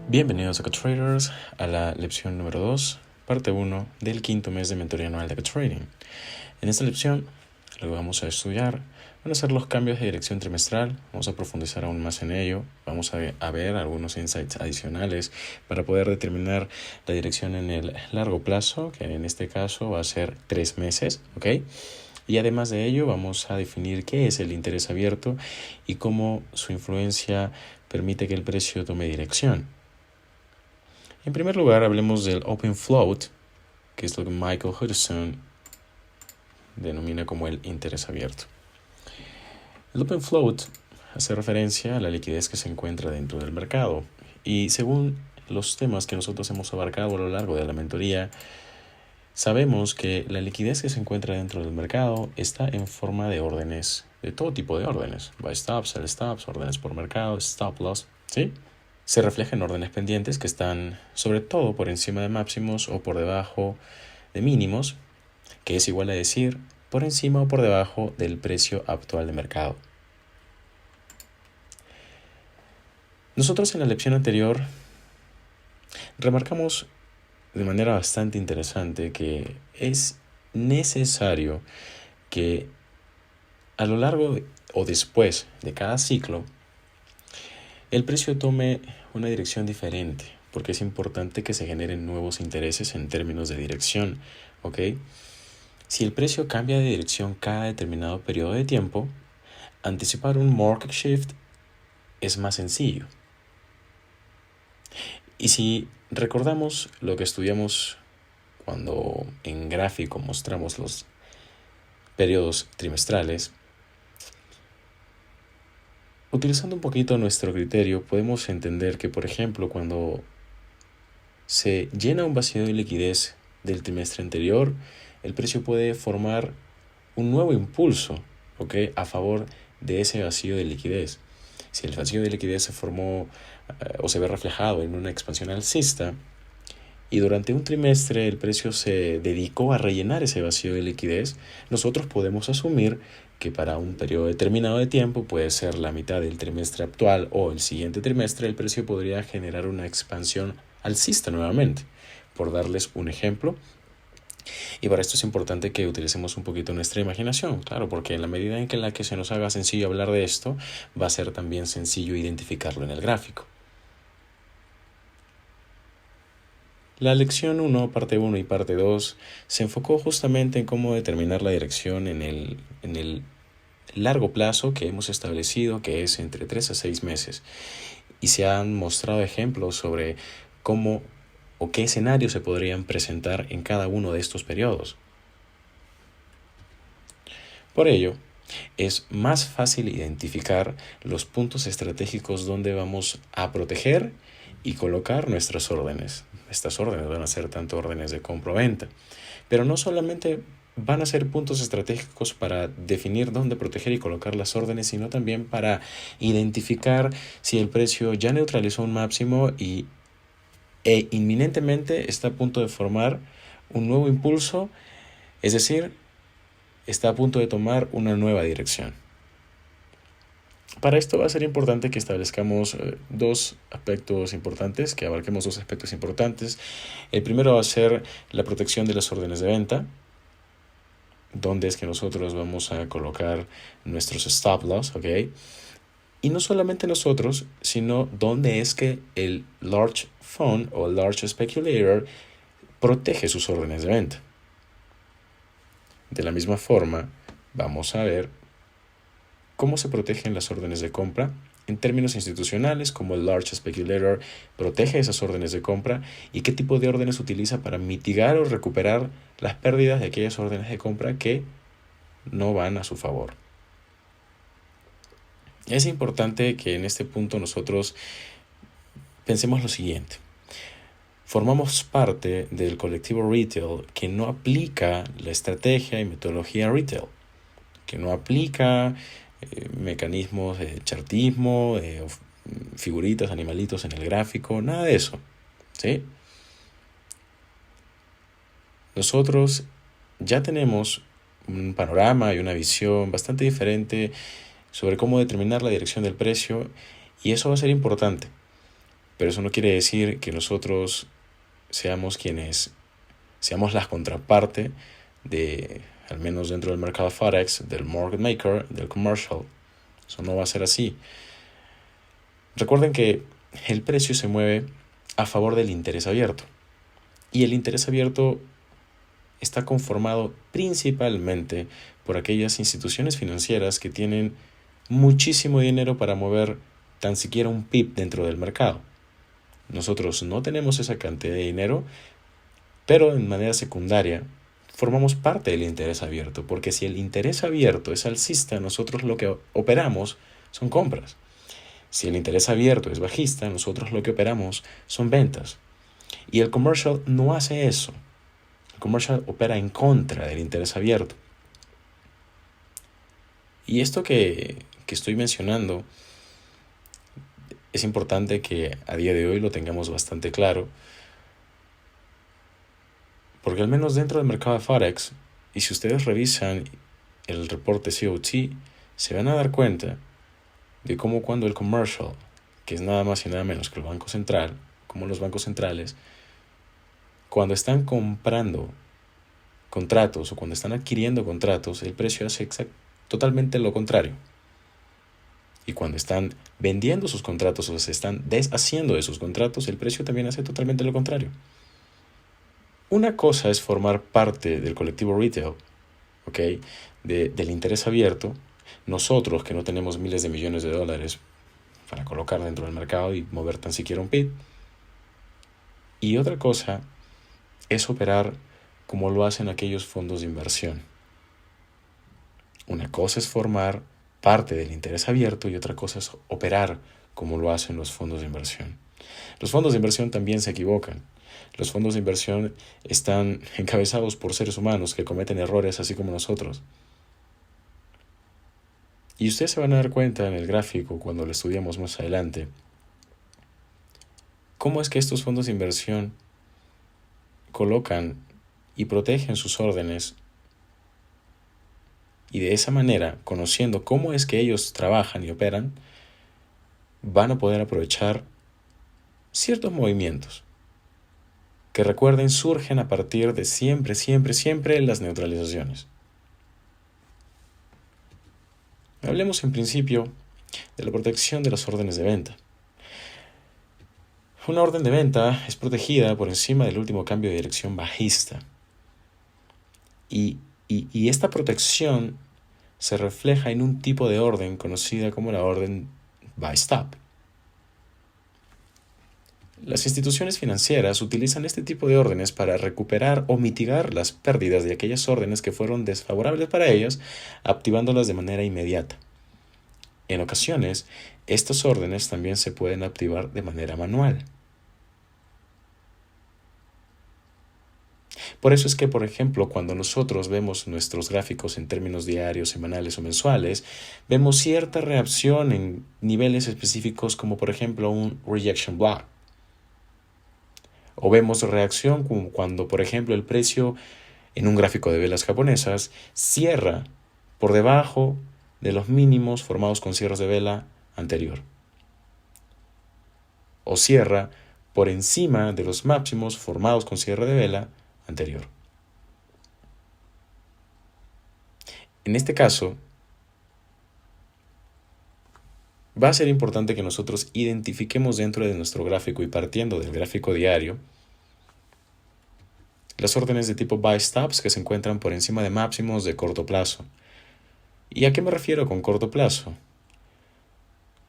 Bienvenidos a CoTraders a la lección número 2, parte 1 del quinto mes de mentoría anual de CoTrading. En esta lección lo que vamos a estudiar van a ser los cambios de dirección trimestral, vamos a profundizar aún más en ello, vamos a ver algunos insights adicionales para poder determinar la dirección en el largo plazo, que en este caso va a ser 3 meses, ¿ok? Y además de ello vamos a definir qué es el interés abierto y cómo su influencia permite que el precio tome dirección. En primer lugar, hablemos del Open Float, que es lo que Michael Hudson denomina como el interés abierto. El Open Float hace referencia a la liquidez que se encuentra dentro del mercado y según los temas que nosotros hemos abarcado a lo largo de la mentoría, sabemos que la liquidez que se encuentra dentro del mercado está en forma de órdenes, de todo tipo de órdenes, buy stops, sell stops, órdenes por mercado, stop loss, ¿sí? Se refleja en órdenes pendientes que están sobre todo por encima de máximos o por debajo de mínimos, que es igual a decir por encima o por debajo del precio actual de mercado. Nosotros en la lección anterior remarcamos de manera bastante interesante que es necesario que a lo largo o después de cada ciclo el precio tome una dirección diferente, porque es importante que se generen nuevos intereses en términos de dirección, ¿ok? Si el precio cambia de dirección cada determinado periodo de tiempo, anticipar un market shift es más sencillo. Y si recordamos lo que estudiamos cuando en gráfico mostramos los periodos trimestrales, utilizando un poquito nuestro criterio, podemos entender que, por ejemplo, cuando se llena un vacío de liquidez del trimestre anterior, el precio puede formar un nuevo impulso, ¿ok?, a favor de ese vacío de liquidez. Si el vacío de liquidez se formó o se ve reflejado en una expansión alcista y durante un trimestre el precio se dedicó a rellenar ese vacío de liquidez, nosotros podemos asumir que para un periodo determinado de tiempo, puede ser la mitad del trimestre actual o el siguiente trimestre, el precio podría generar una expansión alcista nuevamente, por darles un ejemplo. Y para esto es importante que utilicemos un poquito nuestra imaginación, claro, porque en la medida en que se nos haga sencillo hablar de esto, va a ser también sencillo identificarlo en el gráfico. La lección 1, parte 1 y parte 2 se enfocó justamente en cómo determinar la dirección en el largo plazo que hemos establecido, que es entre 3 a 6 meses. Y se han mostrado ejemplos sobre cómo o qué escenarios se podrían presentar en cada uno de estos periodos. Por ello, es más fácil identificar los puntos estratégicos donde vamos a proteger y colocar nuestras órdenes. Estas órdenes van a ser tanto órdenes de compra o venta, pero no solamente van a ser puntos estratégicos para definir dónde proteger y colocar las órdenes, sino también para identificar si el precio ya neutralizó un máximo e inminentemente está a punto de formar un nuevo impulso, es decir, está a punto de tomar una nueva dirección. Para esto va a ser importante que establezcamos dos aspectos importantes, que abarquemos dos aspectos importantes. El primero va a ser la protección de las órdenes de venta, donde es que nosotros vamos a colocar nuestros stop loss, ¿ok? Y no solamente nosotros, sino dónde es que el large fund o large speculator protege sus órdenes de venta. De la misma forma, vamos a ver cómo se protegen las órdenes de compra en términos institucionales, como el large speculator protege esas órdenes de compra y qué tipo de órdenes utiliza para mitigar o recuperar las pérdidas de aquellas órdenes de compra que no van a su favor. Es importante que en este punto nosotros pensemos lo siguiente. Formamos parte del colectivo retail que no aplica la estrategia y metodología retail, que no aplica mecanismos de chartismo, figuritas, animalitos en el gráfico, nada de eso, ¿sí? Nosotros ya tenemos un panorama y una visión bastante diferente sobre cómo determinar la dirección del precio y eso va a ser importante. Pero eso no quiere decir que nosotros seamos la contraparte de, al menos dentro del mercado Forex, del market maker, del commercial. Eso no va a ser así. Recuerden que el precio se mueve a favor del interés abierto. Y el interés abierto está conformado principalmente por aquellas instituciones financieras que tienen muchísimo dinero para mover tan siquiera un pip dentro del mercado. Nosotros no tenemos esa cantidad de dinero, pero en manera secundaria formamos parte del interés abierto, porque si el interés abierto es alcista, nosotros lo que operamos son compras. Si el interés abierto es bajista, nosotros lo que operamos son ventas. Y el commercial no hace eso. El commercial opera en contra del interés abierto. Y esto que estoy mencionando es importante que a día de hoy lo tengamos bastante claro, porque al menos dentro del mercado de Forex, y si ustedes revisan el reporte COT, se van a dar cuenta de cómo cuando el commercial, que es nada más y nada menos que el Banco Central, como los bancos centrales, cuando están comprando contratos o cuando están adquiriendo contratos, el precio hace totalmente lo contrario. Y cuando están vendiendo sus contratos o se están deshaciendo de sus contratos, el precio también hace totalmente lo contrario. Una cosa es formar parte del colectivo retail, ¿ok? Del interés abierto. Nosotros que no tenemos miles de millones de dólares para colocar dentro del mercado y mover tan siquiera un pip. Y otra cosa es operar como lo hacen aquellos fondos de inversión. Una cosa es formar parte del interés abierto y otra cosa es operar como lo hacen los fondos de inversión. Los fondos de inversión también se equivocan. Los fondos de inversión están encabezados por seres humanos que cometen errores así como nosotros. Y ustedes se van a dar cuenta en el gráfico cuando lo estudiamos más adelante cómo es que estos fondos de inversión colocan y protegen sus órdenes y de esa manera, conociendo cómo es que ellos trabajan y operan, van a poder aprovechar ciertos movimientos que, recuerden, surgen a partir de siempre las neutralizaciones. Hablemos en principio de la protección de las órdenes de venta. Una orden de venta es protegida por encima del último cambio de dirección bajista. Y esta protección se refleja en un tipo de orden conocida como la orden buy stop. Las instituciones financieras utilizan este tipo de órdenes para recuperar o mitigar las pérdidas de aquellas órdenes que fueron desfavorables para ellas, activándolas de manera inmediata. En ocasiones, estas órdenes también se pueden activar de manera manual. Por eso es que, por ejemplo, cuando nosotros vemos nuestros gráficos en términos diarios, semanales o mensuales, vemos cierta reacción en niveles específicos como, por ejemplo, un rejection block. O vemos reacción como cuando, por ejemplo, el precio en un gráfico de velas japonesas cierra por debajo de los mínimos formados con cierres de vela anterior. O cierra por encima de los máximos formados con cierre de vela anterior. En este caso, va a ser importante que nosotros identifiquemos dentro de nuestro gráfico y partiendo del gráfico diario las órdenes de tipo buy stops que se encuentran por encima de máximos de corto plazo. ¿Y a qué me refiero con corto plazo?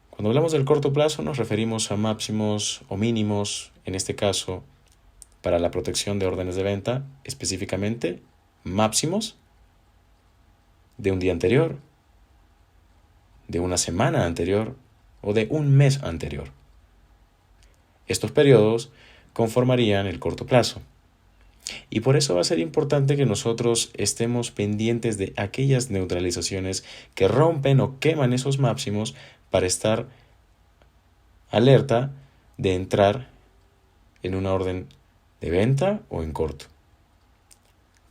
Cuando hablamos del corto plazo nos referimos a máximos o mínimos, en este caso, para la protección de órdenes de venta, específicamente máximos de un día anterior, de una semana anterior o de un mes anterior. Estos periodos conformarían el corto plazo. Y por eso va a ser importante que nosotros estemos pendientes de aquellas neutralizaciones que rompen o queman esos máximos para estar alerta de entrar en una orden de venta o en corto.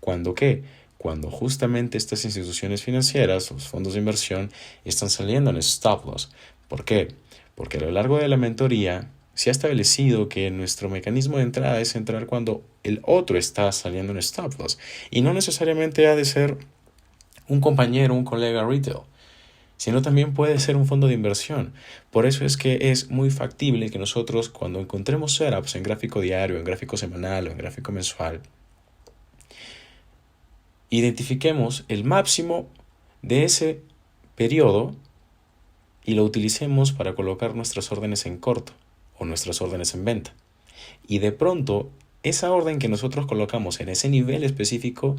¿Cuándo qué? Cuando justamente estas instituciones financieras, los fondos de inversión, están saliendo en stop loss. ¿Por qué? Porque a lo largo de la mentoría se ha establecido que nuestro mecanismo de entrada es entrar cuando el otro está saliendo en stop loss. Y no necesariamente ha de ser un compañero, un colega retail, sino también puede ser un fondo de inversión. Por eso es que es muy factible que nosotros, cuando encontremos setups en gráfico diario, en gráfico semanal o en gráfico mensual, identifiquemos el máximo de ese periodo y lo utilicemos para colocar nuestras órdenes en corto o nuestras órdenes en venta. Y de pronto, esa orden que nosotros colocamos en ese nivel específico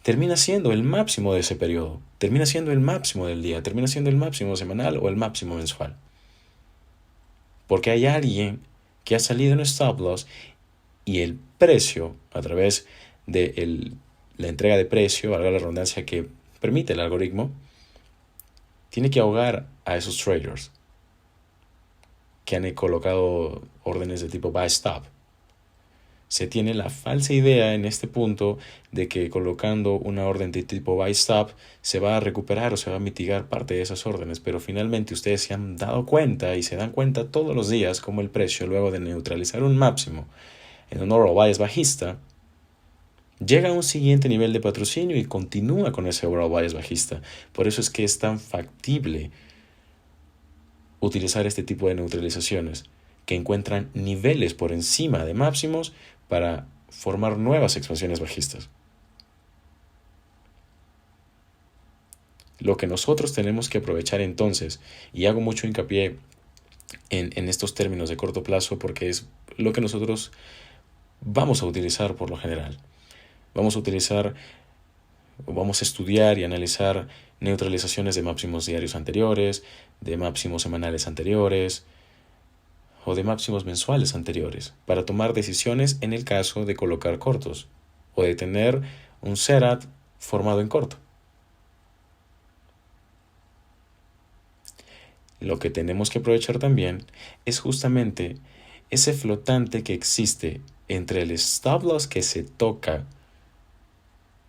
termina siendo el máximo de ese periodo, termina siendo el máximo del día, termina siendo el máximo semanal o el máximo mensual. Porque hay alguien que ha salido en stop loss y el precio, a través de la entrega de precio, valga la redundancia que permite el algoritmo, tiene que ahogar a esos traders que han colocado órdenes de tipo buy stop. Se tiene la falsa idea en este punto de que colocando una orden de tipo buy stop se va a recuperar o se va a mitigar parte de esas órdenes, pero finalmente ustedes se han dado cuenta y se dan cuenta todos los días como el precio, luego de neutralizar un máximo en un overall bias bajista, llega a un siguiente nivel de patrocinio y continúa con ese overall bias bajista. Por eso es que es tan factible utilizar este tipo de neutralizaciones que encuentran niveles por encima de máximos para formar nuevas expansiones bajistas. Lo que nosotros tenemos que aprovechar entonces, y hago mucho hincapié en estos términos de corto plazo porque es lo que nosotros vamos a utilizar por lo general. Vamos a estudiar y analizar neutralizaciones de máximos diarios anteriores, de máximos semanales anteriores o de máximos mensuales anteriores para tomar decisiones en el caso de colocar cortos o de tener un setup formado en corto. Lo que tenemos que aprovechar también es justamente ese flotante que existe entre el stop loss que se toca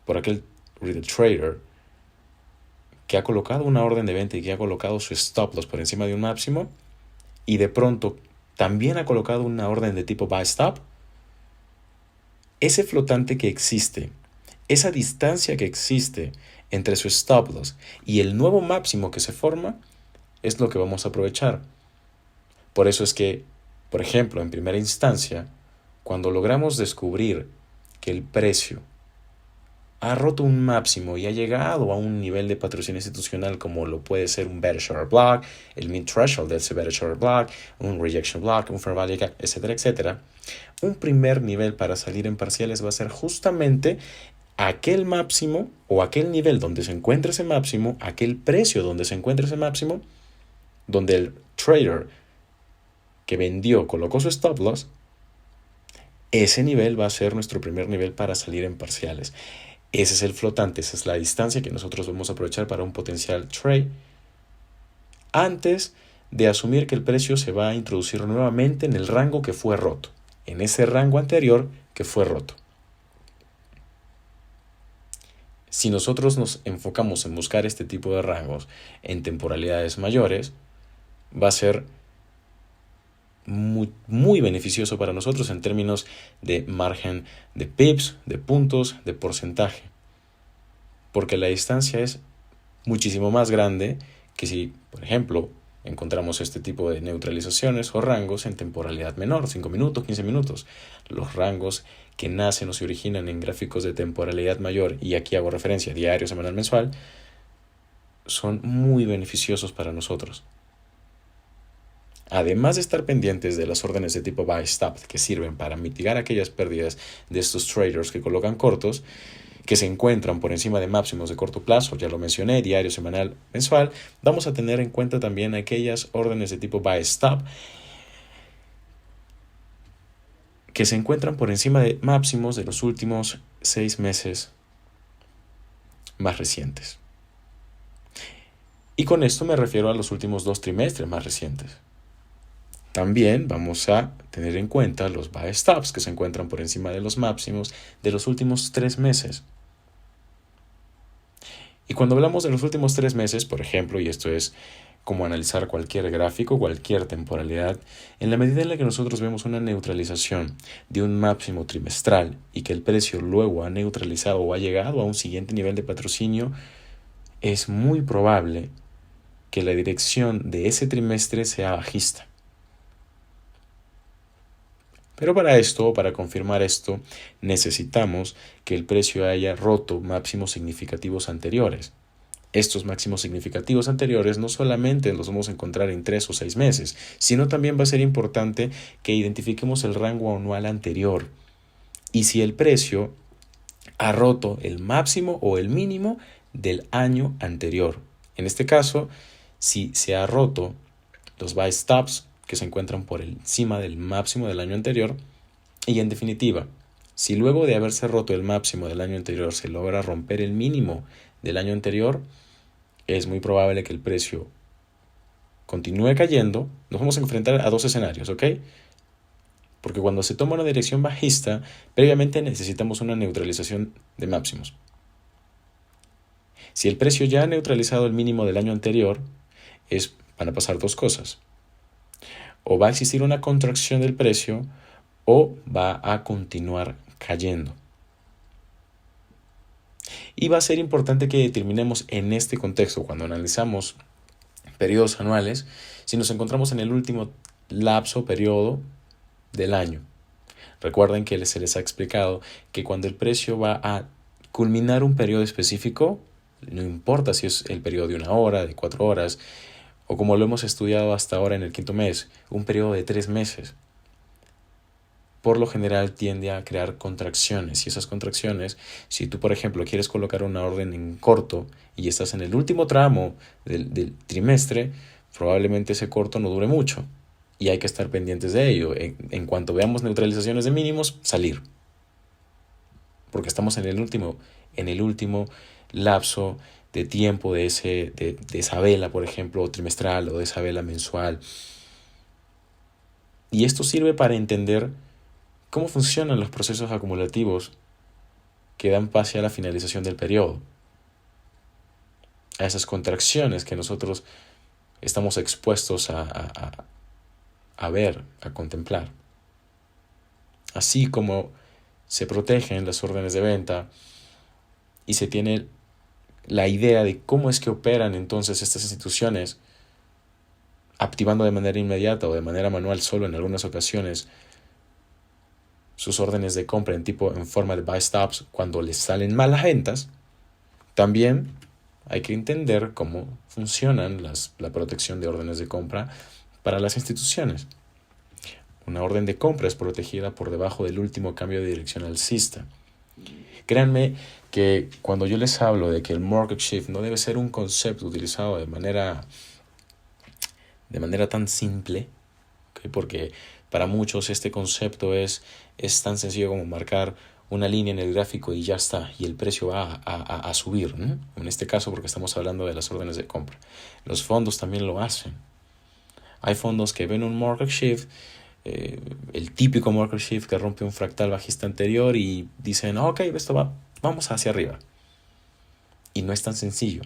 por aquel retail trader que ha colocado una orden de venta y que ha colocado su stop loss por encima de un máximo y de pronto también ha colocado una orden de tipo buy stop. Ese flotante que existe, esa distancia que existe entre su stop loss y el nuevo máximo que se forma, es lo que vamos a aprovechar. Por eso es que, por ejemplo, en primera instancia, cuando logramos descubrir que el precio ha roto un máximo y ha llegado a un nivel de patrocinio institucional como lo puede ser un bearish order block, el mid threshold de ese bearish order block, un rejection block, un fair value gap, etcétera, etcétera, un primer nivel para salir en parciales va a ser justamente aquel máximo o aquel nivel donde se encuentra ese máximo, aquel precio donde se encuentra ese máximo, donde el trader que vendió colocó su stop loss. Ese nivel va a ser nuestro primer nivel para salir en parciales. Ese es el flotante, esa es la distancia que nosotros vamos a aprovechar para un potencial trade antes de asumir que el precio se va a introducir nuevamente en el rango que fue roto, en ese rango anterior que fue roto. Si nosotros nos enfocamos en buscar este tipo de rangos en temporalidades mayores, va a ser muy beneficioso para nosotros en términos de margen de pips, de puntos, de porcentaje. Porque la distancia es muchísimo más grande que si, por ejemplo, encontramos este tipo de neutralizaciones o rangos en temporalidad menor, 5 minutos, 15 minutos. Los rangos que nacen o se originan en gráficos de temporalidad mayor, y aquí hago referencia a diario, semanal, mensual, son muy beneficiosos para nosotros. Además de estar pendientes de las órdenes de tipo buy stop que sirven para mitigar aquellas pérdidas de estos traders que colocan cortos, que se encuentran por encima de máximos de corto plazo, ya lo mencioné, diario, semanal, mensual, vamos a tener en cuenta también aquellas órdenes de tipo buy stop que se encuentran por encima de máximos de los últimos 6 meses más recientes. Y con esto me refiero a los últimos 2 trimestres más recientes. También vamos a tener en cuenta los buy stops que se encuentran por encima de los máximos de los últimos 3 meses. Y cuando hablamos de los últimos 3 meses, por ejemplo, y esto es como analizar cualquier gráfico, cualquier temporalidad, en la medida en la que nosotros vemos una neutralización de un máximo trimestral y que el precio luego ha neutralizado o ha llegado a un siguiente nivel de patrocinio, es muy probable que la dirección de ese trimestre sea bajista. Pero para confirmar esto, necesitamos que el precio haya roto máximos significativos anteriores. Estos máximos significativos anteriores no solamente los vamos a encontrar en 3 o 6 meses, sino también va a ser importante que identifiquemos el rango anual anterior. Y si el precio ha roto el máximo o el mínimo del año anterior. En este caso, si se ha roto los buy stops que se encuentran por encima del máximo del año anterior, y en definitiva, si luego de haberse roto el máximo del año anterior se logra romper el mínimo del año anterior, es muy probable que el precio continúe cayendo. Nos vamos a enfrentar a 2 escenarios, ¿ok? Porque cuando se toma una dirección bajista, previamente necesitamos una neutralización de máximos. Si el precio ya ha neutralizado el mínimo del año anterior, van a pasar 2 cosas. O va a existir una contracción del precio o va a continuar cayendo. Y va a ser importante que determinemos en este contexto, cuando analizamos periodos anuales, si nos encontramos en el último periodo del año. Recuerden que se les ha explicado que cuando el precio va a culminar un periodo específico, no importa si es el periodo de 1 hora, de 4 horas, o como lo hemos estudiado hasta ahora en el 5º mes, un periodo de 3 meses, por lo general tiende a crear contracciones. Y esas contracciones, si tú por ejemplo quieres colocar una orden en corto y estás en el último tramo del trimestre, probablemente ese corto no dure mucho y hay que estar pendientes de ello. En cuanto veamos neutralizaciones de mínimos, salir, porque estamos en el último lapso de tiempo de esa vela, por ejemplo, trimestral, o de esa vela mensual. Y esto sirve para entender cómo funcionan los procesos acumulativos que dan pase a la finalización del periodo, a esas contracciones que nosotros estamos expuestos a ver, a contemplar. Así como se protegen las órdenes de venta y se tiene la idea de cómo es que operan entonces estas instituciones, activando de manera inmediata o de manera manual solo en algunas ocasiones sus órdenes de compra en forma de buy stops cuando les salen mal las ventas, también hay que entender cómo funcionan la protección de órdenes de compra para las instituciones. Una orden de compra es protegida por debajo del último cambio de dirección alcista. Créanme que cuando yo les hablo de que el market shift no debe ser un concepto utilizado de manera tan simple, ¿okay? Porque para muchos este concepto es tan sencillo como marcar una línea en el gráfico y ya está, y el precio va a subir, ¿no? En este caso porque estamos hablando de las órdenes de compra. Los fondos también lo hacen. Hay fondos que ven un market shift, el típico market shift que rompe un fractal bajista anterior y dicen, ok, vamos hacia arriba. Y no es tan sencillo.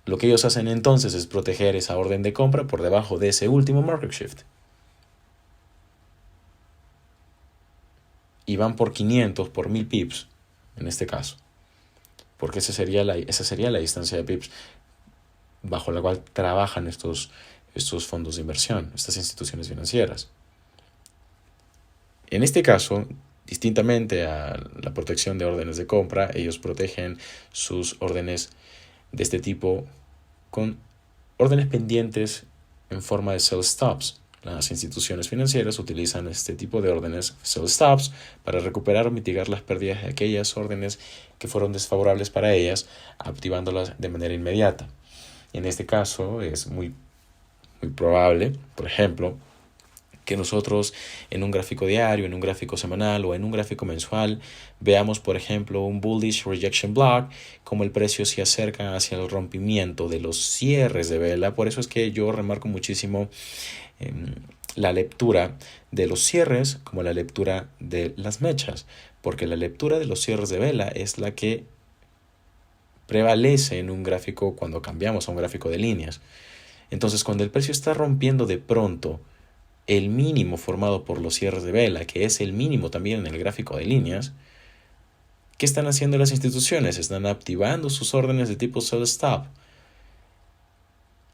Lo que ellos hacen entonces es proteger esa orden de compra por debajo de ese último market shift. Y van por 500, por 1000 pips, en este caso. Porque esa sería la distancia de pips bajo la cual trabajan estos fondos de inversión, estas instituciones financieras. En este caso, distintamente a la protección de órdenes de compra, ellos protegen sus órdenes de este tipo con órdenes pendientes en forma de sell stops. Las instituciones financieras utilizan este tipo de órdenes, sell stops, para recuperar o mitigar las pérdidas de aquellas órdenes que fueron desfavorables para ellas, activándolas de manera inmediata. En este caso es muy probable, por ejemplo, que nosotros en un gráfico diario, en un gráfico semanal o en un gráfico mensual veamos, por ejemplo, un bullish rejection block, como el precio se acerca hacia el rompimiento de los cierres de vela. Por eso es que yo remarco muchísimo la lectura de los cierres como la lectura de las mechas, porque la lectura de los cierres de vela es la que prevalece en un gráfico cuando cambiamos a un gráfico de líneas. Entonces, cuando el precio está rompiendo de pronto el mínimo formado por los cierres de vela, que es el mínimo también en el gráfico de líneas, ¿qué están haciendo las instituciones? Están activando sus órdenes de tipo sell stop.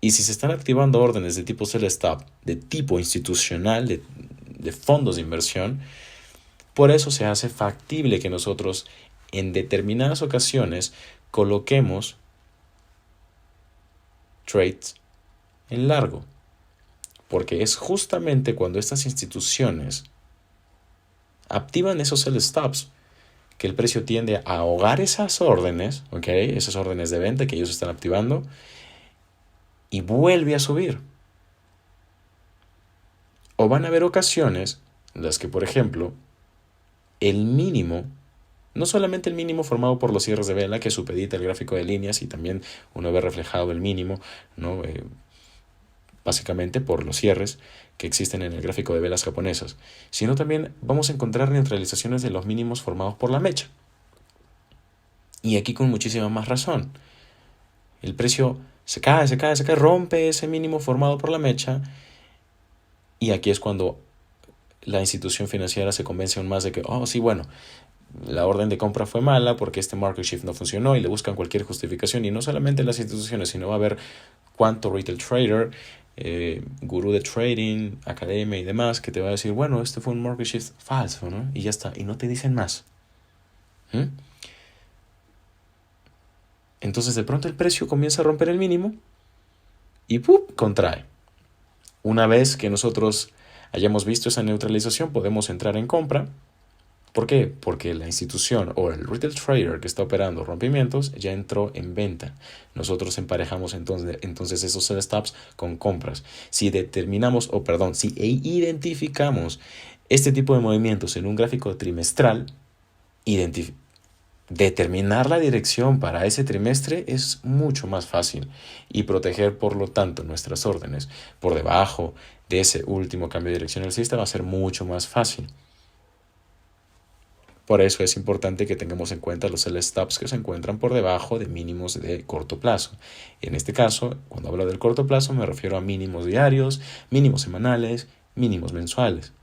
Y si se están activando órdenes de tipo sell stop, de tipo institucional, de fondos de inversión, por eso se hace factible que nosotros en determinadas ocasiones coloquemos trades en largo. Porque es justamente cuando estas instituciones activan esos sell stops que el precio tiende a ahogar esas órdenes, ¿ok? Esas órdenes de venta que ellos están activando, y vuelve a subir. O van a haber ocasiones en las que, por ejemplo, el mínimo, no solamente el mínimo formado por los cierres de vela que supedita el gráfico de líneas y también uno ve reflejado el mínimo, ¿no? Básicamente por los cierres que existen en el gráfico de velas japonesas, sino también vamos a encontrar neutralizaciones de los mínimos formados por la mecha. Y aquí con muchísima más razón. El precio se cae, rompe ese mínimo formado por la mecha, y aquí es cuando la institución financiera se convence aún más de que, sí, bueno, la orden de compra fue mala porque este market shift no funcionó, y le buscan cualquier justificación, y no solamente las instituciones, sino va a haber cuánto retail trader, gurú de trading, academia y demás, que te va a decir, bueno, este fue un market shift falso, ¿no? Y ya está, y no te dicen más. Entonces de pronto el precio comienza a romper el mínimo y ¡pup!, contrae. Una vez que nosotros hayamos visto esa neutralización, podemos entrar en compra. ¿Por qué? Porque la institución o el retail trader que está operando rompimientos ya entró en venta. Nosotros emparejamos entonces esos sell stops con compras. Si identificamos este tipo de movimientos en un gráfico trimestral, determinar la dirección para ese trimestre es mucho más fácil, y proteger por lo tanto nuestras órdenes por debajo de ese último cambio de dirección alcista va a ser mucho más fácil. Por eso es importante que tengamos en cuenta los sell stops que se encuentran por debajo de mínimos de corto plazo. En este caso, cuando hablo del corto plazo, me refiero a mínimos diarios, mínimos semanales, mínimos mensuales.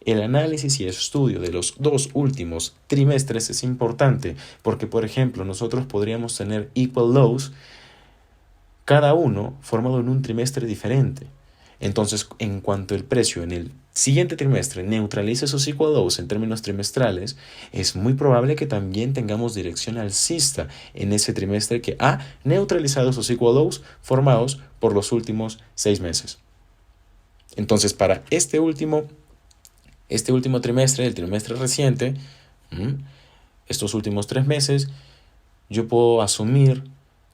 El análisis y estudio de los 2 últimos trimestres es importante porque, por ejemplo, nosotros podríamos tener equal lows, cada uno formado en un trimestre diferente. Entonces, en cuanto el precio en el siguiente trimestre neutralice esos equal lows en términos trimestrales, es muy probable que también tengamos dirección alcista en ese trimestre que ha neutralizado esos equal lows formados por los últimos 6 meses. Entonces, para este último trimestre, el trimestre reciente, estos últimos 3 meses, yo puedo asumir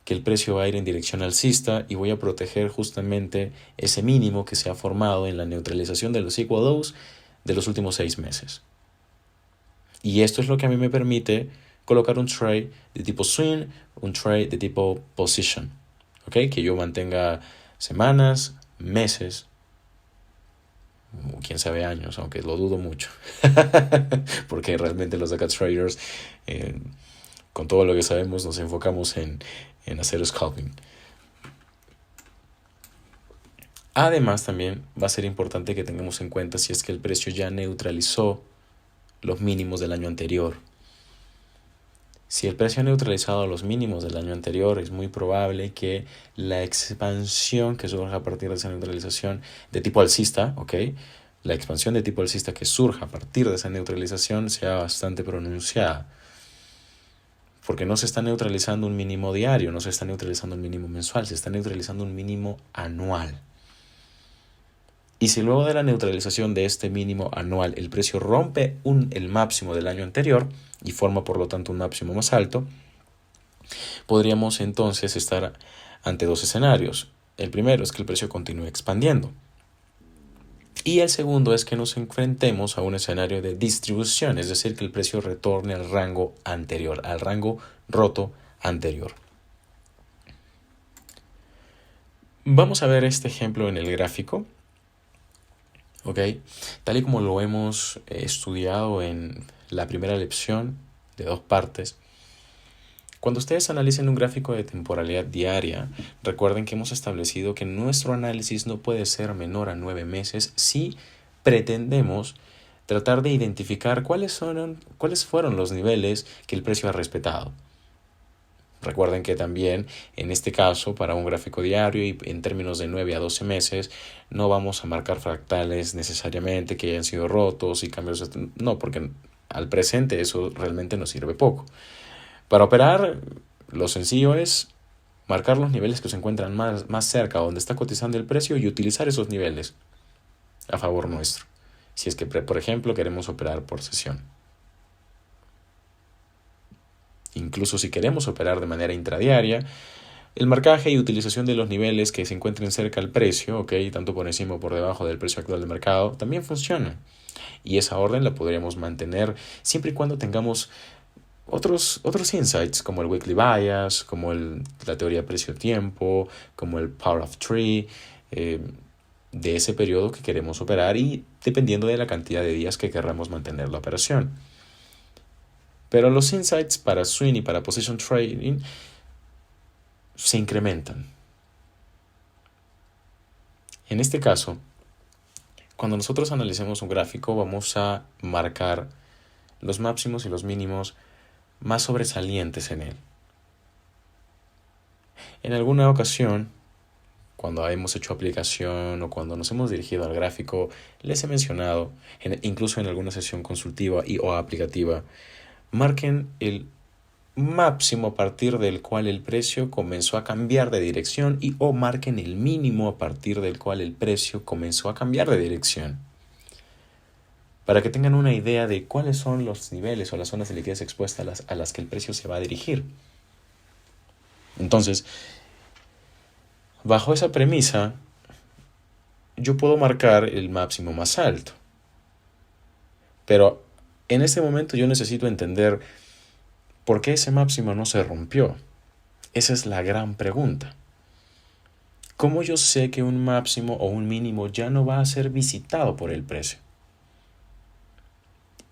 que el precio va a ir en dirección alcista y voy a proteger justamente ese mínimo que se ha formado en la neutralización de los equal lows de los últimos 6 meses. Y esto es lo que a mí me permite colocar un trade de tipo swing, un trade de tipo position, ¿ok? Que yo mantenga semanas, meses, quién sabe años, aunque lo dudo mucho, porque realmente los data traders, con todo lo que sabemos, nos enfocamos en hacer scalping. Además, también va a ser importante que tengamos en cuenta si es que el precio ya neutralizó los mínimos del año anterior. Si el precio ha neutralizado los mínimos del año anterior, es muy probable que la expansión que surja a partir de esa neutralización de tipo alcista, ¿ok? La expansión de tipo alcista que surja a partir de esa neutralización sea bastante pronunciada. Porque no se está neutralizando un mínimo diario, no se está neutralizando un mínimo mensual, se está neutralizando un mínimo anual. Y si luego de la neutralización de este mínimo anual el precio rompe el máximo del año anterior y forma por lo tanto un máximo más alto, podríamos entonces estar ante 2 escenarios. El primero es que el precio continúe expandiendo. Y el segundo es que nos enfrentemos a un escenario de distribución, es decir, que el precio retorne al rango anterior, al rango roto anterior. Vamos a ver este ejemplo en el gráfico. ¿Ok? Tal y como lo hemos estudiado en la primera lección de 2 partes, Cuando ustedes analicen un gráfico de temporalidad diaria, recuerden que hemos establecido que nuestro análisis no puede ser menor a 9 meses si pretendemos tratar de identificar cuáles fueron los niveles que el precio ha respetado. Recuerden que también en este caso, para un gráfico diario y en términos de 9 a 12 meses, no vamos a marcar fractales necesariamente que hayan sido rotos y cambios. No, porque al presente eso realmente nos sirve poco. Para operar, lo sencillo es marcar los niveles que se encuentran más cerca donde está cotizando el precio y utilizar esos niveles a favor nuestro. Si es que, por ejemplo, queremos operar por sesión. Incluso si queremos operar de manera intradiaria, el marcaje y utilización de los niveles que se encuentren cerca al precio, tanto por encima o por debajo del precio actual del mercado, también funciona. Y esa orden la podríamos mantener siempre y cuando tengamos otros insights, como el weekly bias, como la teoría precio-tiempo, como el power of three, de ese periodo que queremos operar y dependiendo de la cantidad de días que querramos mantener la operación. Pero los insights para swing y para position trading se incrementan. En este caso, cuando nosotros analicemos un gráfico, vamos a marcar los máximos y los mínimos más sobresalientes en él. En alguna ocasión, cuando hemos hecho aplicación o cuando nos hemos dirigido al gráfico, les he mencionado, incluso en alguna sesión consultiva o aplicativa, marquen el máximo a partir del cual el precio comenzó a cambiar de dirección o marquen el mínimo a partir del cual el precio comenzó a cambiar de dirección. Para que tengan una idea de cuáles son los niveles o las zonas de liquidez expuestas a las que el precio se va a dirigir. Entonces, bajo esa premisa, yo puedo marcar el máximo más alto. Pero en este momento yo necesito entender por qué ese máximo no se rompió. Esa es la gran pregunta. ¿Cómo yo sé que un máximo o un mínimo ya no va a ser visitado por el precio?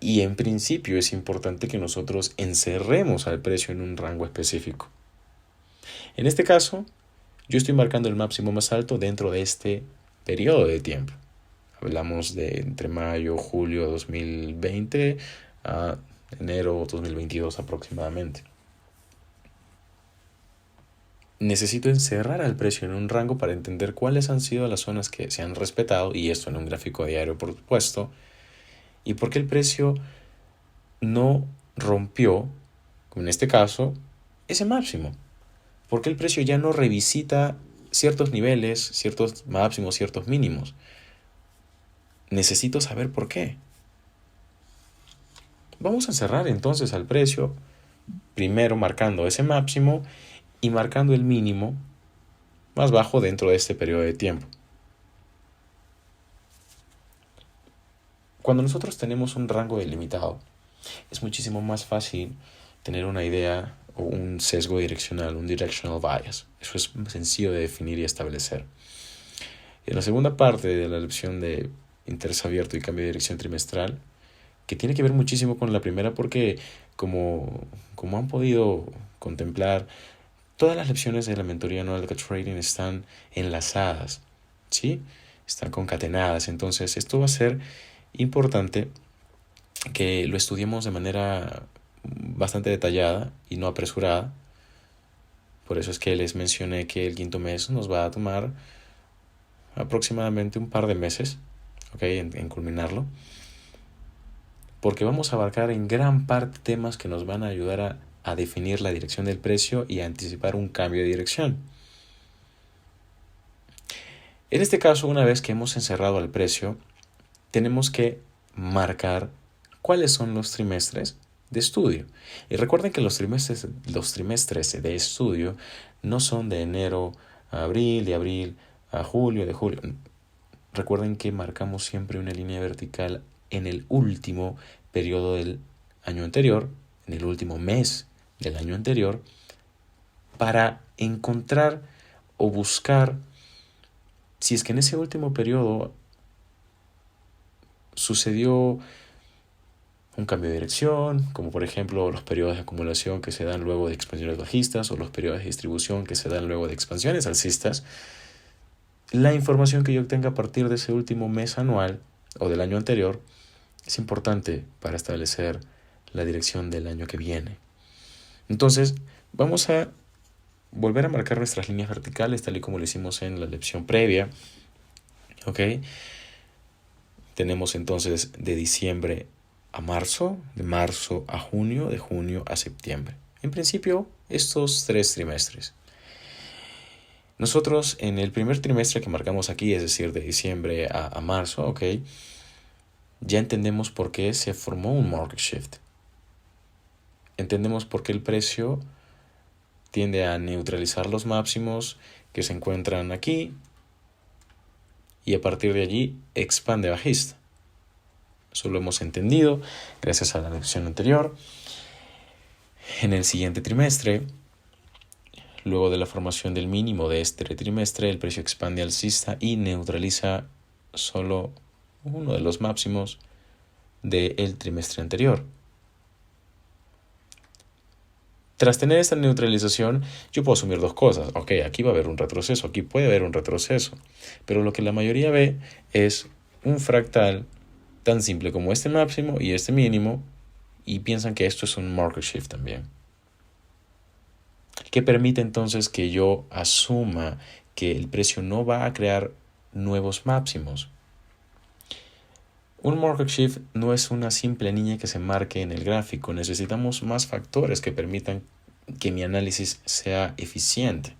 Y en principio es importante que nosotros encerremos al precio en un rango específico. En este caso, yo estoy marcando el máximo más alto dentro de este periodo de tiempo. Hablamos de entre mayo, julio 2020 a enero 2022 aproximadamente. Necesito encerrar al precio en un rango para entender cuáles han sido las zonas que se han respetado, y esto en un gráfico diario por supuesto, y por qué el precio no rompió, en este caso, ese máximo. ¿Por qué el precio ya no revisita ciertos niveles, ciertos máximos, ciertos mínimos? Necesito saber por qué. Vamos a encerrar entonces al precio, primero marcando ese máximo y marcando el mínimo más bajo dentro de este periodo de tiempo. Cuando nosotros tenemos un rango delimitado, es muchísimo más fácil tener una idea o un sesgo direccional, un directional bias. Eso es sencillo de definir y establecer. En la segunda parte de la lección de interés abierto y cambio de dirección trimestral, que tiene que ver muchísimo con la primera porque, como han podido contemplar, todas las lecciones de la mentoría anual de trading están enlazadas, ¿sí? Están concatenadas. Entonces, esto va a ser importante que lo estudiemos de manera bastante detallada y no apresurada. Por eso es que les mencioné que el quinto mes nos va a tomar aproximadamente un par de meses, en culminarlo, porque vamos a abarcar en gran parte temas que nos van a ayudar a definir la dirección del precio y a anticipar un cambio de dirección. En este caso, una vez que hemos encerrado al precio, tenemos que marcar cuáles son los trimestres de estudio. Y recuerden que los trimestres de estudio no son de enero a abril, de abril a julio, de julio. Recuerden que marcamos siempre una línea vertical en el último periodo del año anterior, en el último mes del año anterior, para encontrar o buscar si es que en ese último periodo sucedió un cambio de dirección, como por ejemplo los periodos de acumulación que se dan luego de expansiones bajistas o los periodos de distribución que se dan luego de expansiones alcistas, la información que yo obtenga a partir de ese último mes anual o del año anterior es importante para establecer la dirección del año que viene. Entonces, vamos a volver a marcar nuestras líneas verticales tal y como lo hicimos en la lección previa. ¿Ok? Tenemos entonces de diciembre a marzo, de marzo a junio, de junio a septiembre. En principio, estos 3 trimestres. Nosotros en el primer trimestre que marcamos aquí, es decir, de diciembre a marzo, ¿ok? Ya entendemos por qué se formó un market shift. Entendemos por qué el precio tiende a neutralizar los máximos que se encuentran aquí y a partir de allí expande bajista. Eso lo hemos entendido gracias a la lección anterior. En el siguiente trimestre, luego de la formación del mínimo de este trimestre, el precio expande alcista y neutraliza solo uno de los máximos del trimestre anterior. Tras tener esta neutralización, yo puedo asumir dos cosas. Ok, aquí va a haber un retroceso, aquí puede haber un retroceso. Pero lo que la mayoría ve es un fractal tan simple como este máximo y este mínimo, y piensan que esto es un market shift también. ¿Qué permite entonces que yo asuma que el precio no va a crear nuevos máximos? Un market shift no es una simple línea que se marque en el gráfico. Necesitamos más factores que permitan que mi análisis sea eficiente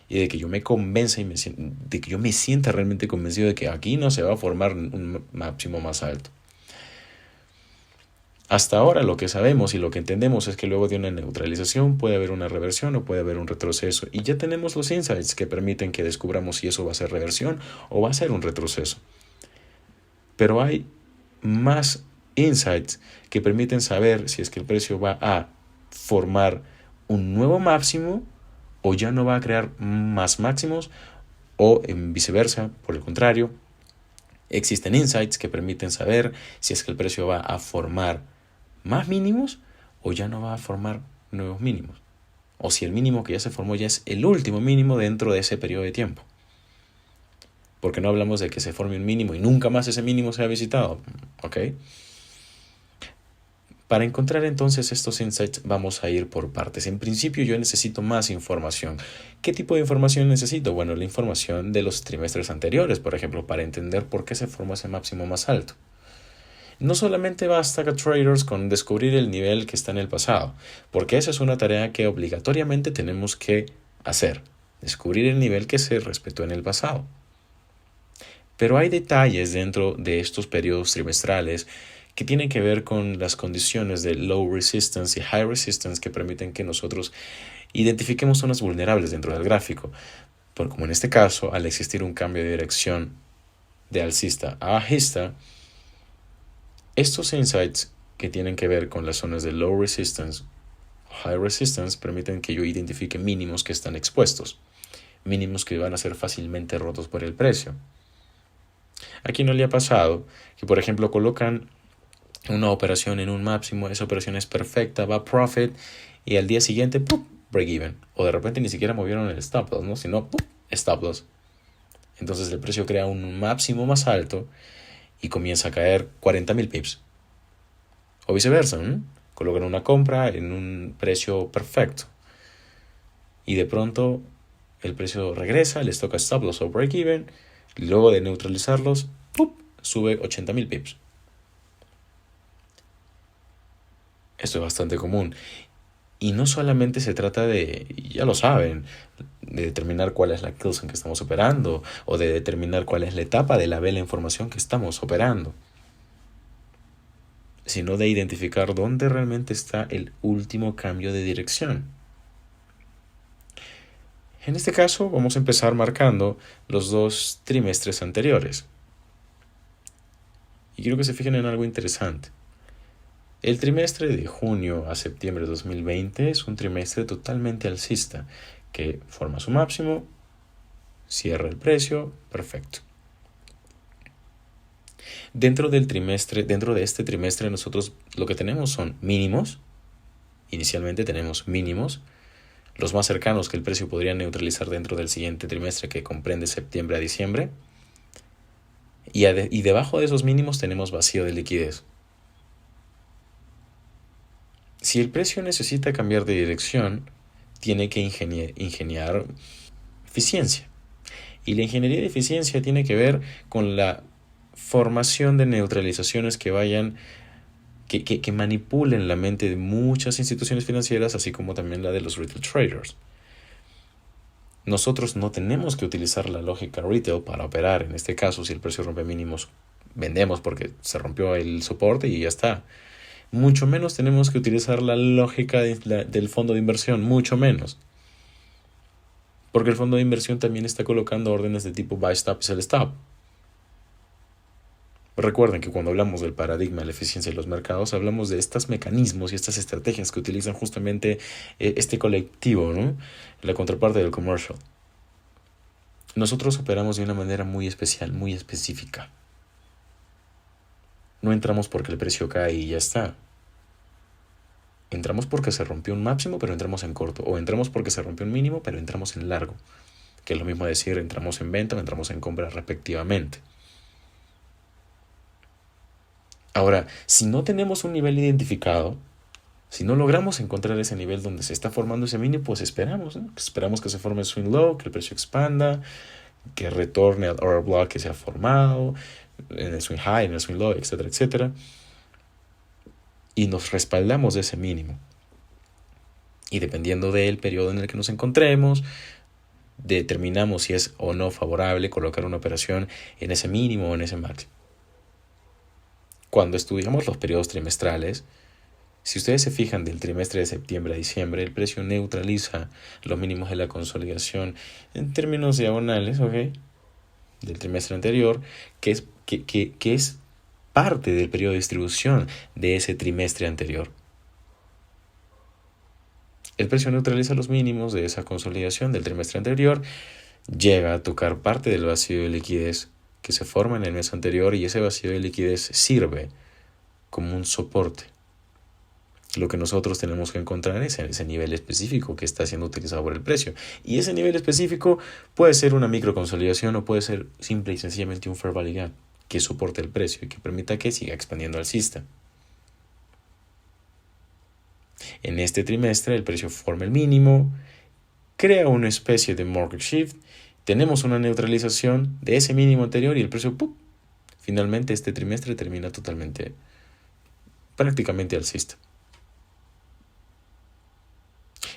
y de que yo me convenza de que yo me sienta realmente convencido de que aquí no se va a formar un máximo más alto. Hasta ahora lo que sabemos y lo que entendemos es que luego de una neutralización puede haber una reversión o puede haber un retroceso, y ya tenemos los insights que permiten que descubramos si eso va a ser reversión o va a ser un retroceso. Pero hay más insights que permiten saber si es que el precio va a formar un nuevo máximo o ya no va a crear más máximos, o en viceversa, por el contrario, existen insights que permiten saber si es que el precio va a formar más mínimos o ya no va a formar nuevos mínimos, o si el mínimo que ya se formó ya es el último mínimo dentro de ese periodo de tiempo. Porque no hablamos de que se forme un mínimo y nunca más ese mínimo sea visitado, ¿ok? Para encontrar entonces estos insights vamos a ir por partes. En principio yo necesito más información. ¿Qué tipo de información necesito? Bueno, la información de los trimestres anteriores, por ejemplo, para entender por qué se formó ese máximo más alto. No solamente basta, traders, con descubrir el nivel que está en el pasado, porque esa es una tarea que obligatoriamente tenemos que hacer, descubrir el nivel que se respetó en el pasado. Pero hay detalles dentro de estos periodos trimestrales que tienen que ver con las condiciones de low resistance y high resistance que permiten que nosotros identifiquemos zonas vulnerables dentro del gráfico. Como en este caso, al existir un cambio de dirección de alcista a bajista, estos insights que tienen que ver con las zonas de low resistance o high resistance permiten que yo identifique mínimos que están expuestos, mínimos que van a ser fácilmente rotos por el precio. ¿A quién no le ha pasado que, por ejemplo, colocan una operación en un máximo, esa operación es perfecta, va a profit, y al día siguiente, ¡pum!, break even? O de repente ni siquiera movieron el stop loss, ¿no? Sino, ¡pum!, stop loss. Entonces el precio crea un máximo más alto y comienza a caer 40,000 pips. O viceversa, ¿no? Colocan una compra en un precio perfecto y de pronto el precio regresa, les toca stop loss o break even, y luego de neutralizarlos, ¡pum!, sube 80,000 pips. Esto es bastante común. Y no solamente se trata de, ya lo saben, de determinar cuál es la kills en que estamos operando o de determinar cuál es la etapa de la vela en formación que estamos operando, sino de identificar dónde realmente está el último cambio de dirección. En este caso vamos a empezar marcando los 2 trimestres anteriores. Y quiero que se fijen en algo interesante. El trimestre de junio a septiembre de 2020 es un trimestre totalmente alcista, que forma su máximo, cierra el precio, perfecto. Dentro de este trimestre nosotros lo que tenemos son mínimos. Inicialmente tenemos mínimos, los más cercanos que el precio podría neutralizar dentro del siguiente trimestre, que comprende septiembre a diciembre. Y debajo de esos mínimos tenemos vacío de liquidez. Si el precio necesita cambiar de dirección, tiene que ingeniar eficiencia. Y la ingeniería de eficiencia tiene que ver con la formación de neutralizaciones que manipulen la mente de muchas instituciones financieras, así como también la de los retail traders. Nosotros no tenemos que utilizar la lógica retail para operar. En este caso, si el precio rompe mínimos, vendemos porque se rompió el soporte y ya está. Mucho menos tenemos que utilizar la lógica del fondo de inversión, mucho menos. Porque el fondo de inversión también está colocando órdenes de tipo buy stop y sell stop. Recuerden que cuando hablamos del paradigma de la eficiencia de los mercados, hablamos de estos mecanismos y estas estrategias que utilizan justamente este colectivo, ¿no? La contraparte del commercial. Nosotros operamos de una manera muy especial, muy específica. No entramos porque el precio cae y ya está. Entramos porque se rompió un máximo, pero entramos en corto. O entramos porque se rompió un mínimo, pero entramos en largo. Que es lo mismo decir, entramos en venta o entramos en compra respectivamente. Ahora, si no tenemos un nivel identificado, si no logramos encontrar ese nivel donde se está formando ese mínimo, pues esperamos, ¿no? Esperamos que se forme el swing low, que el precio expanda, que retorne al order block que se ha formado, en el swing high, en el swing low, etcétera, etcétera. Y nos respaldamos de ese mínimo. Y dependiendo del periodo en el que nos encontremos, determinamos si es o no favorable colocar una operación en ese mínimo o en ese máximo. Cuando estudiamos los periodos trimestrales, si ustedes se fijan del trimestre de septiembre a diciembre, el precio neutraliza los mínimos de la consolidación en términos diagonales, ¿ok? Del trimestre anterior, que es parte del periodo de distribución de ese trimestre anterior. El precio neutraliza los mínimos de esa consolidación del trimestre anterior, llega a tocar parte del vacío de liquidez que se forma en el mes anterior y ese vacío de liquidez sirve como un soporte. Lo que nosotros tenemos que encontrar es ese nivel específico que está siendo utilizado por el precio. Y ese nivel específico puede ser una microconsolidación o puede ser simple y sencillamente un fair value gap que soporte el precio y que permita que siga expandiendo alcista. En este trimestre el precio forma el mínimo, crea una especie de market shift, tenemos una neutralización de ese mínimo anterior y el precio finalmente este trimestre termina prácticamente alcista.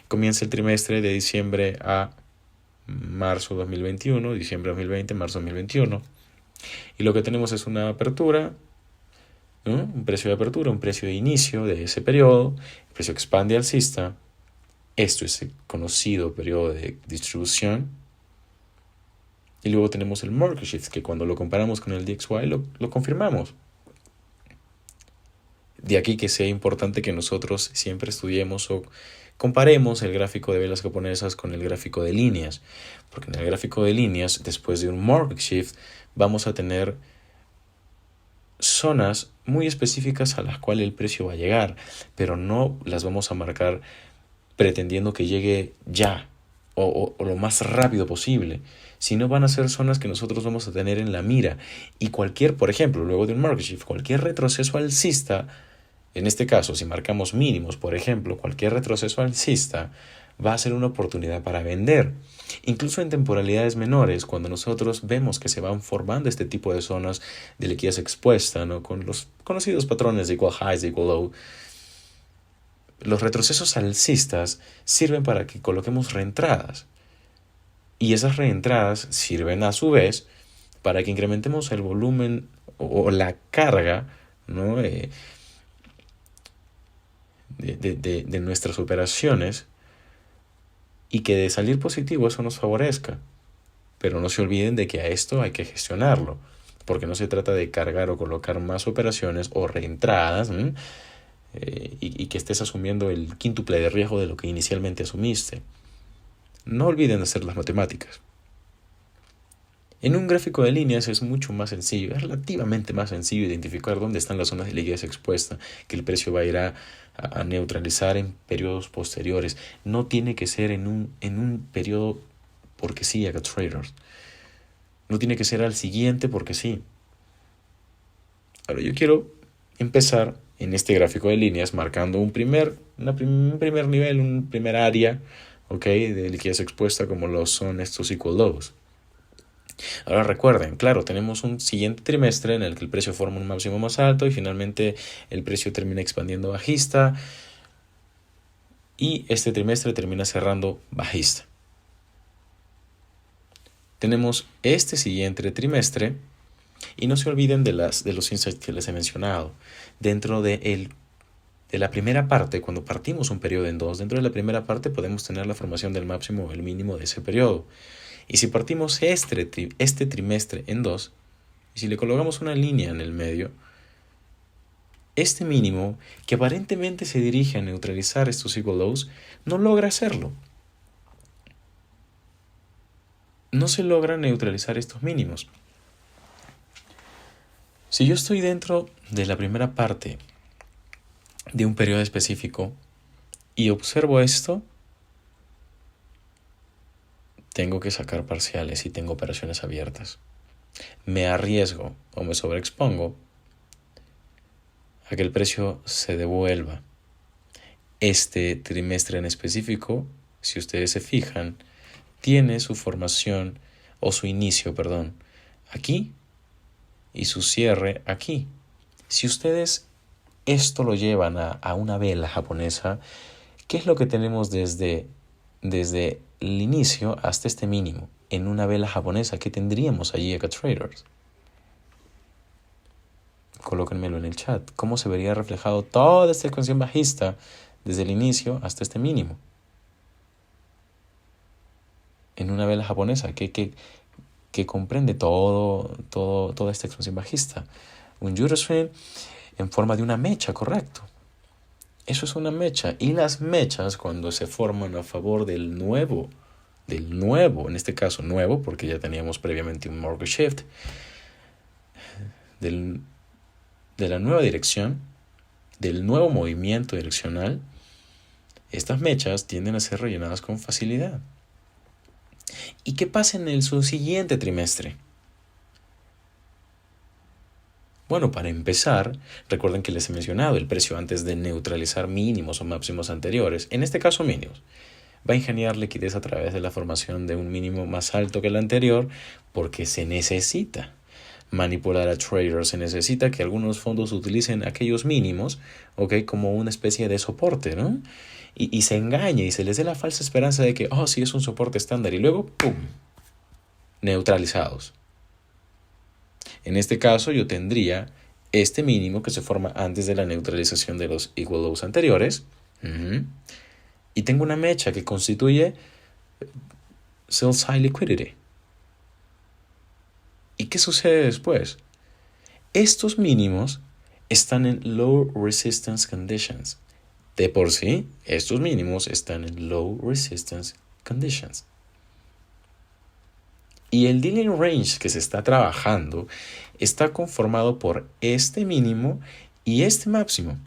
Comienza el trimestre de diciembre a marzo 2021, diciembre 2020, marzo 2021. Y lo que tenemos es una apertura, ¿no? Un precio de apertura, un precio de inicio de ese periodo, el precio expande alcista. Esto es el conocido periodo de distribución. Y luego tenemos el market shift, que cuando lo comparamos con el DXY lo confirmamos. De aquí que sea importante que nosotros siempre estudiemos o comparemos el gráfico de velas japonesas con el gráfico de líneas. Porque en el gráfico de líneas, después de un market shift, vamos a tener zonas muy específicas a las cuales el precio va a llegar, pero no las vamos a marcar pretendiendo que llegue ya o lo más rápido posible, sino van a ser zonas que nosotros vamos a tener en la mira. Y por ejemplo, luego de un market shift, cualquier retroceso alcista, en este caso, si marcamos mínimos, por ejemplo, cualquier retroceso alcista va a ser una oportunidad para vender. Incluso en temporalidades menores, cuando nosotros vemos que se van formando este tipo de zonas de liquidez expuesta, ¿no? Con los conocidos patrones de equal highs, de equal low, los retrocesos alcistas sirven para que coloquemos reentradas. Y esas reentradas sirven a su vez para que incrementemos el volumen o la carga, ¿no? de nuestras operaciones, y que de salir positivo eso nos favorezca. Pero no se olviden de que a esto hay que gestionarlo, porque no se trata de cargar o colocar más operaciones o reentradas, y que estés asumiendo el quíntuple de riesgo de lo que inicialmente asumiste. No olviden hacer las matemáticas. En un gráfico de líneas es mucho más sencillo, es relativamente más sencillo identificar dónde están las zonas de liquidez expuesta, que el precio va a ir a neutralizar en periodos posteriores. No tiene que ser en un periodo porque sí, haga traders. No tiene que ser al siguiente porque sí. Ahora yo quiero empezar en este gráfico de líneas marcando un primer nivel, un primer área, ¿okay?, de liquidez expuesta como lo son estos equal lows. Ahora recuerden, claro, tenemos un siguiente trimestre en el que el precio forma un máximo más alto y finalmente el precio termina expandiendo bajista y este trimestre termina cerrando bajista. Tenemos este siguiente trimestre y no se olviden de los insights que les he mencionado. Dentro de la primera parte, cuando partimos un periodo en dos, dentro de la primera parte podemos tener la formación del máximo o el mínimo de ese periodo. Y si partimos este trimestre en dos, y si le colocamos una línea en el medio, este mínimo, que aparentemente se dirige a neutralizar estos equal lows, no logra hacerlo. No se logra neutralizar estos mínimos. Si yo estoy dentro de la primera parte de un periodo específico y observo esto, tengo que sacar parciales y tengo operaciones abiertas. Me arriesgo o me sobreexpongo a que el precio se devuelva. Este trimestre en específico, si ustedes se fijan, tiene su formación o su inicio, aquí y su cierre aquí. Si ustedes esto lo llevan a una vela japonesa, ¿qué es lo que tenemos desde el inicio hasta este mínimo? En una vela japonesa, ¿qué tendríamos allí acá traders? Colóquenmelo en el chat. ¿Cómo se vería reflejado toda esta expansión bajista desde el inicio hasta este mínimo? En una vela japonesa, que comprende toda esta expansión bajista. Un Euroswing en forma de una mecha, correcto. Eso es una mecha. Y las mechas, cuando se forman a favor del nuevo, en este caso nuevo, porque ya teníamos previamente un market shift, de la nueva dirección, del nuevo movimiento direccional, estas mechas tienden a ser rellenadas con facilidad. ¿Y qué pasa en su siguiente trimestre? Bueno, para empezar, recuerden que les he mencionado el precio antes de neutralizar mínimos o máximos anteriores, en este caso mínimos. Va a ingeniar liquidez a través de la formación de un mínimo más alto que el anterior porque se necesita manipular a traders, se necesita que algunos fondos utilicen aquellos mínimos, como una especie de soporte, ¿no? Y se engañe y se les dé la falsa esperanza de que, sí es un soporte estándar y luego, ¡pum!, neutralizados. En este caso yo tendría este mínimo que se forma antes de la neutralización de los equal lows anteriores. Y tengo una mecha que constituye sell side liquidity. ¿Y qué sucede después? Estos mínimos están en low resistance conditions. De por sí, estos mínimos están en low resistance conditions. Y el dealing range que se está trabajando está conformado por este mínimo y este máximo.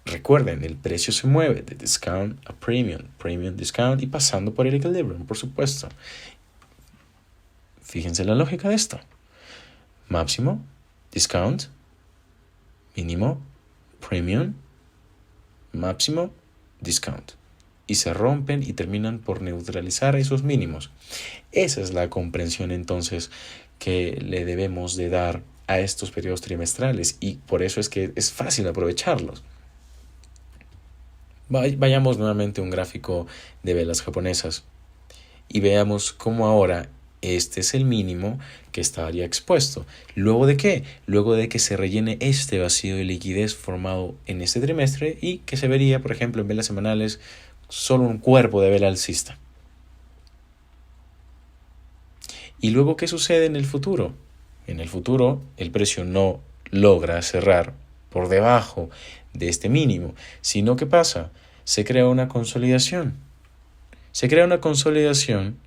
Recuerden, el precio se mueve de discount a premium, premium discount y pasando por el equilibrium, por supuesto. Fíjense la lógica de esto. Máximo, discount, mínimo, premium, máximo, discount. Y se rompen y terminan por neutralizar esos mínimos. Esa es la comprensión entonces que le debemos de dar a estos periodos trimestrales y por eso es que es fácil aprovecharlos. Vayamos nuevamente a un gráfico de velas japonesas y veamos cómo ahora este es el mínimo que estaría expuesto. ¿Luego de qué? Luego de que se rellene este vacío de liquidez formado en este trimestre y que se vería, por ejemplo, en velas semanales, solo un cuerpo de vela alcista. ¿Y luego qué sucede en el futuro? En el futuro el precio no logra cerrar por debajo de este mínimo, sino que pasa, se crea una consolidación. Se crea una consolidación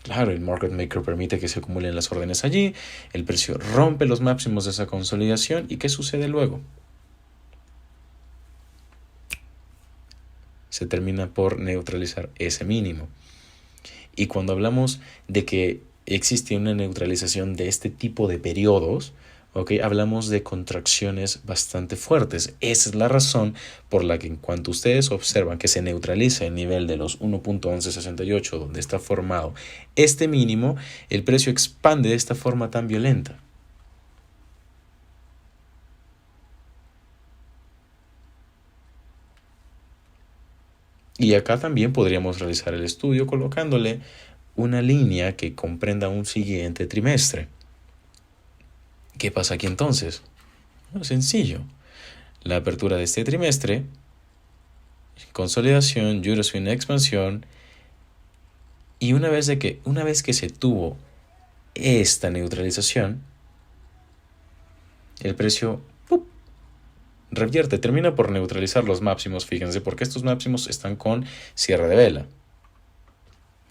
Claro, el market maker permite que se acumulen las órdenes allí, el precio rompe los máximos de esa consolidación y ¿qué sucede luego? Se termina por neutralizar ese mínimo. Y cuando hablamos de que existe una neutralización de este tipo de periodos, ¿okay? Hablamos de contracciones bastante fuertes. Esa es la razón por la que en cuanto ustedes observan que se neutraliza el nivel de los 1.1168 donde está formado este mínimo, el precio expande de esta forma tan violenta. Y acá también podríamos realizar el estudio colocándole una línea que comprenda un siguiente trimestre. ¿Qué pasa aquí entonces? Bueno, sencillo. La apertura de este trimestre, consolidación, Euroswing expansión, y una vez que se tuvo esta neutralización, el precio revierte, termina por neutralizar los máximos, fíjense, porque estos máximos están con cierre de vela.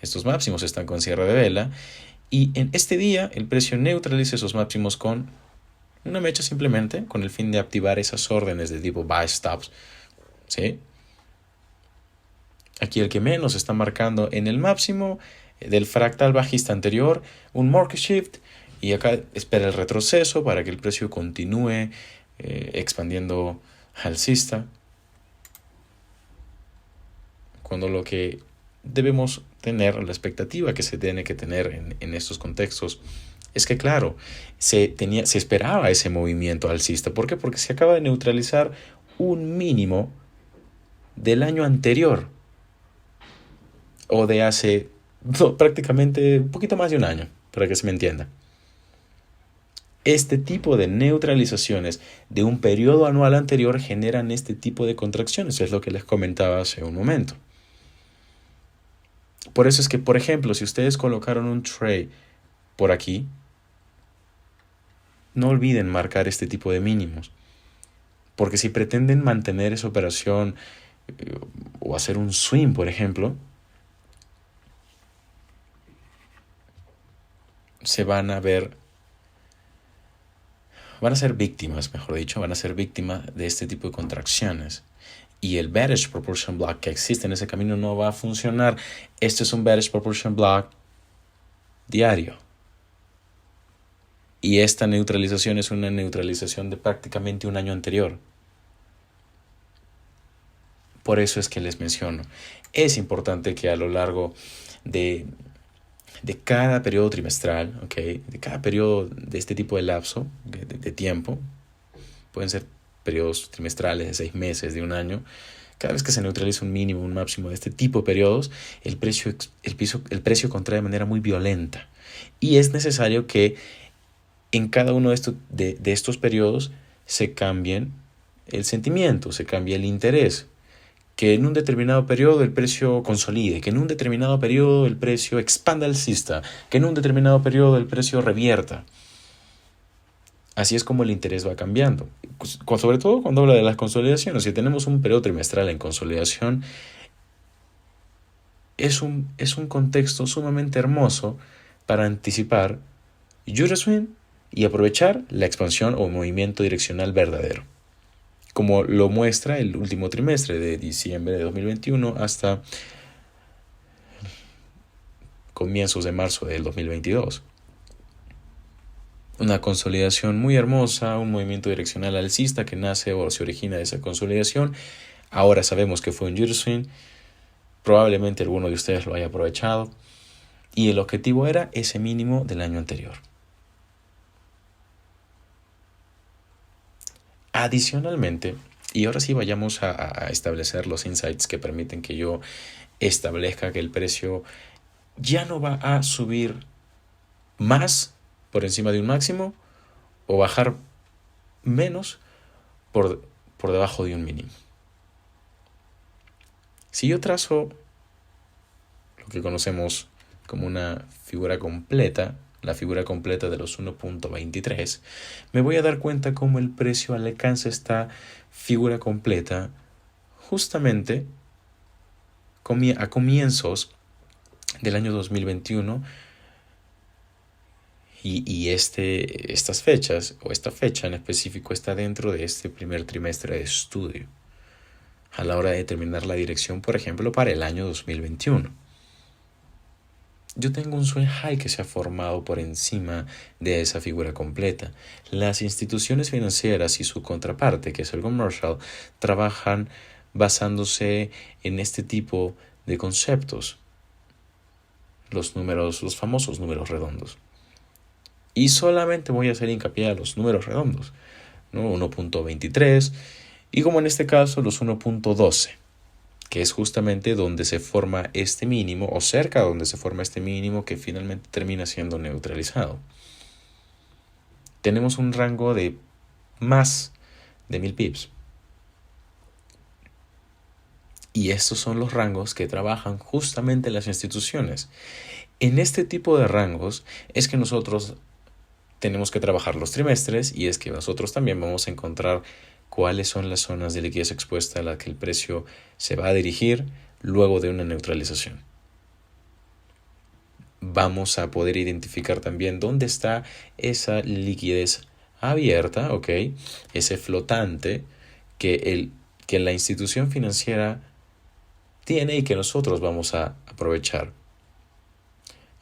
Estos máximos están con cierre de vela y en este día el precio neutraliza esos máximos con una mecha simplemente con el fin de activar esas órdenes de tipo buy stops, ¿sí? Aquí el que menos está marcando en el máximo del fractal bajista anterior un market shift y acá espera el retroceso para que el precio continúe expandiendo alcista, cuando lo que debemos tener, la expectativa que se tiene que tener en estos contextos es que, claro, se esperaba ese movimiento alcista. ¿Por qué? Porque se acaba de neutralizar un mínimo del año anterior o de hace prácticamente un poquito más de un año, para que se me entienda. Este tipo de neutralizaciones de un periodo anual anterior generan este tipo de contracciones, es lo que les comentaba hace un momento. Por eso es que, por ejemplo, si ustedes colocaron un trade por aquí, no olviden marcar este tipo de mínimos. Porque si pretenden mantener esa operación o hacer un swing, por ejemplo, van a ser víctimas, mejor dicho, van a ser víctimas de este tipo de contracciones. Y el bearish proportion block que existe en ese camino no va a funcionar. Este es un bearish proportion block diario. Y esta neutralización es una neutralización de prácticamente un año anterior. Por eso es que les menciono. Es importante que a lo largo de cada periodo trimestral, ¿okay? De cada periodo de este tipo de lapso de tiempo, pueden ser periodos trimestrales de 6 meses, de un año, cada vez que se neutraliza un mínimo, un máximo de este tipo de periodos, el precio contrae de manera muy violenta. Y es necesario que en cada uno de estos periodos se cambien el sentimiento, se cambie el interés. Que en un determinado periodo el precio consolide, que en un determinado periodo el precio expanda alcista, que en un determinado periodo el precio revierta. Así es como el interés va cambiando. Sobre todo cuando habla de las consolidaciones. Si tenemos un periodo trimestral en consolidación, es un contexto sumamente hermoso para anticipar Euroswing y aprovechar la expansión o movimiento direccional verdadero, como lo muestra el último trimestre de diciembre de 2021 hasta comienzos de marzo del 2022. Una consolidación muy hermosa, un movimiento direccional alcista que nace o se origina de esa consolidación. Ahora sabemos que fue un Euroswing, probablemente alguno de ustedes lo haya aprovechado y el objetivo era ese mínimo del año anterior. Adicionalmente, y ahora sí vayamos a establecer los insights que permiten que yo establezca que el precio ya no va a subir más por encima de un máximo o bajar menos por debajo de un mínimo. Si yo trazo lo que conocemos como una figura completa, la figura completa de los 1.23, me voy a dar cuenta cómo el precio alcanza esta figura completa justamente a comienzos del año 2021 y estas fechas, o esta fecha en específico, está dentro de este primer trimestre de estudio, a la hora de determinar la dirección, por ejemplo, para el año 2021. Yo tengo un swing high que se ha formado por encima de esa figura completa. Las instituciones financieras y su contraparte, que es el commercial, trabajan basándose en este tipo de conceptos. Los famosos números redondos. Y solamente voy a hacer hincapié a los números redondos, ¿no? 1.23 y, como en este caso, los 1.12, que es justamente donde se forma este mínimo, o cerca de donde se forma este mínimo, que finalmente termina siendo neutralizado. Tenemos un rango de más de 1000 pips. Y estos son los rangos que trabajan justamente las instituciones. En este tipo de rangos es que nosotros tenemos que trabajar los trimestres, y es que nosotros también vamos a encontrar cuáles son las zonas de liquidez expuesta a las que el precio se va a dirigir luego de una neutralización. Vamos a poder identificar también dónde está esa liquidez abierta, ¿ok? Ese flotante que la institución financiera tiene y que nosotros vamos a aprovechar.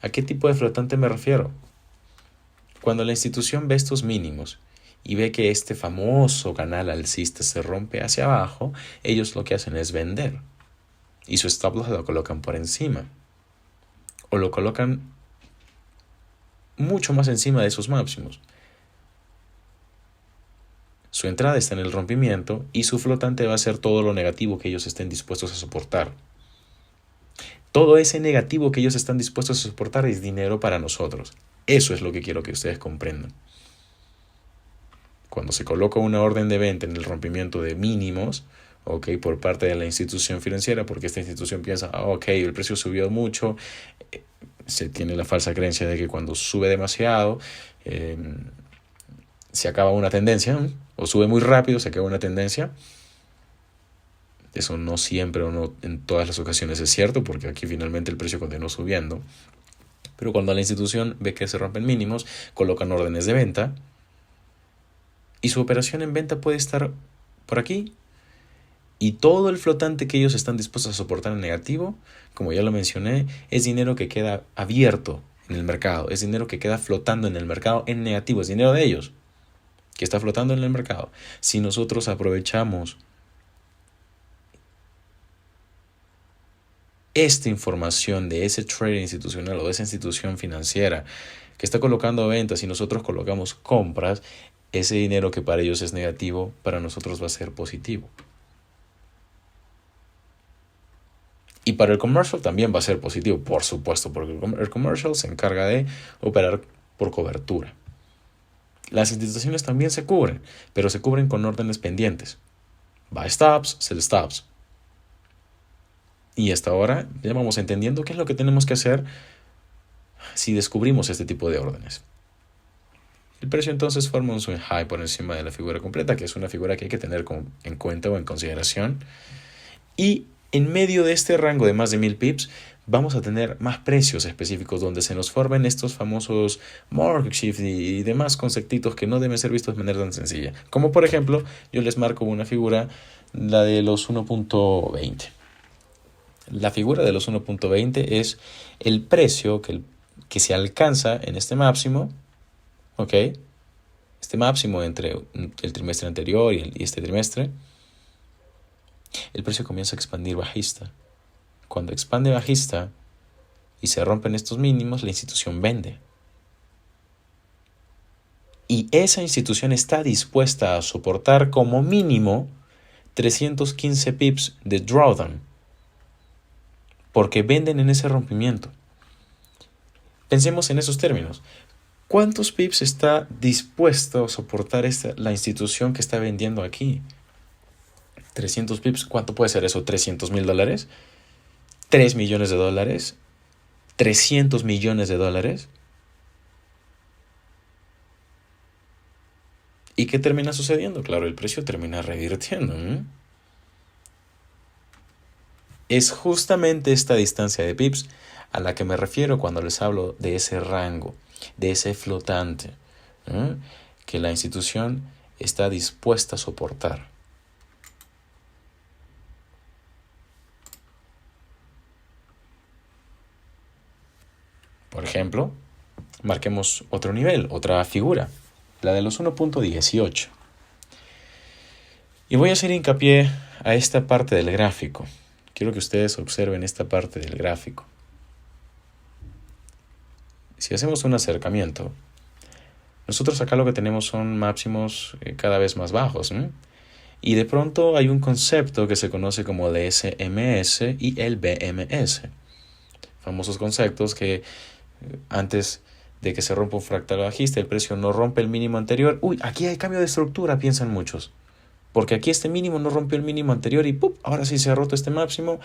¿A qué tipo de flotante me refiero? Cuando la institución ve estos mínimos y ve que este famoso canal alcista se rompe hacia abajo, ellos lo que hacen es vender. Y su stop loss lo colocan por encima. O lo colocan mucho más encima de esos máximos. Su entrada está en el rompimiento y su flotante va a ser todo lo negativo que ellos estén dispuestos a soportar. Todo ese negativo que ellos están dispuestos a soportar es dinero para nosotros. Eso es lo que quiero que ustedes comprendan. Cuando se coloca una orden de venta en el rompimiento de mínimos, ¿ok?, por parte de la institución financiera, porque esta institución piensa, el precio subió mucho, se tiene la falsa creencia de que cuando sube demasiado, se acaba una tendencia, o sube muy rápido, se acaba una tendencia. Eso no siempre o no en todas las ocasiones es cierto, porque aquí finalmente el precio continuó subiendo. Pero cuando la institución ve que se rompen mínimos, colocan órdenes de venta y su operación en venta puede estar por aquí. Y todo el flotante que ellos están dispuestos a soportar en negativo, como ya lo mencioné, es dinero que queda abierto en el mercado, es dinero que queda flotando en el mercado en negativo, es dinero de ellos que está flotando en el mercado. Si nosotros aprovechamos esta información de ese trader institucional o de esa institución financiera que está colocando ventas y nosotros colocamos compras, ese dinero que para ellos es negativo, para nosotros va a ser positivo. Y para el commercial también va a ser positivo, por supuesto, porque el commercial se encarga de operar por cobertura. Las instituciones también se cubren, pero se cubren con órdenes pendientes. Buy stops, sell stops. Y hasta ahora ya vamos entendiendo qué es lo que tenemos que hacer si descubrimos este tipo de órdenes. El precio entonces forma un swing high por encima de la figura completa, que es una figura que hay que tener en cuenta o en consideración. Y en medio de este rango de más de 1000 pips, vamos a tener más precios específicos donde se nos formen estos famosos market shift y demás conceptitos que no deben ser vistos de manera tan sencilla. Como por ejemplo, yo les marco una figura, la de los 1.20. La figura de los 1.20 es el precio que se alcanza en este máximo, ¿ok? Este máximo entre el trimestre anterior y este trimestre. El precio comienza a expandir bajista. Cuando expande bajista y se rompen estos mínimos, la institución vende. Y esa institución está dispuesta a soportar como mínimo 315 pips de drawdown, porque venden en ese rompimiento. Pensemos en esos términos. ¿Cuántos pips está dispuesto a soportar la institución que está vendiendo aquí? 300 pips, ¿cuánto puede ser eso? $300,000, $3 millones, $300 millones. ¿Y qué termina sucediendo? Claro, el precio termina revirtiendo. Es justamente esta distancia de pips a la que me refiero cuando les hablo de ese rango, de ese flotante, que la institución está dispuesta a soportar. Por ejemplo, marquemos otro nivel, otra figura, la de los 1.18. Y voy a hacer hincapié a esta parte del gráfico. Quiero que ustedes observen esta parte del gráfico. Si hacemos un acercamiento, nosotros acá lo que tenemos son máximos cada vez más bajos, y de pronto hay un concepto que se conoce como el SMS y el BMS. Famosos conceptos que antes de que se rompa un fractal bajista, el precio no rompe el mínimo anterior. Uy, aquí hay cambio de estructura, piensan muchos. Porque aquí este mínimo no rompió el mínimo anterior y ¡pum! Ahora sí se ha roto este máximo.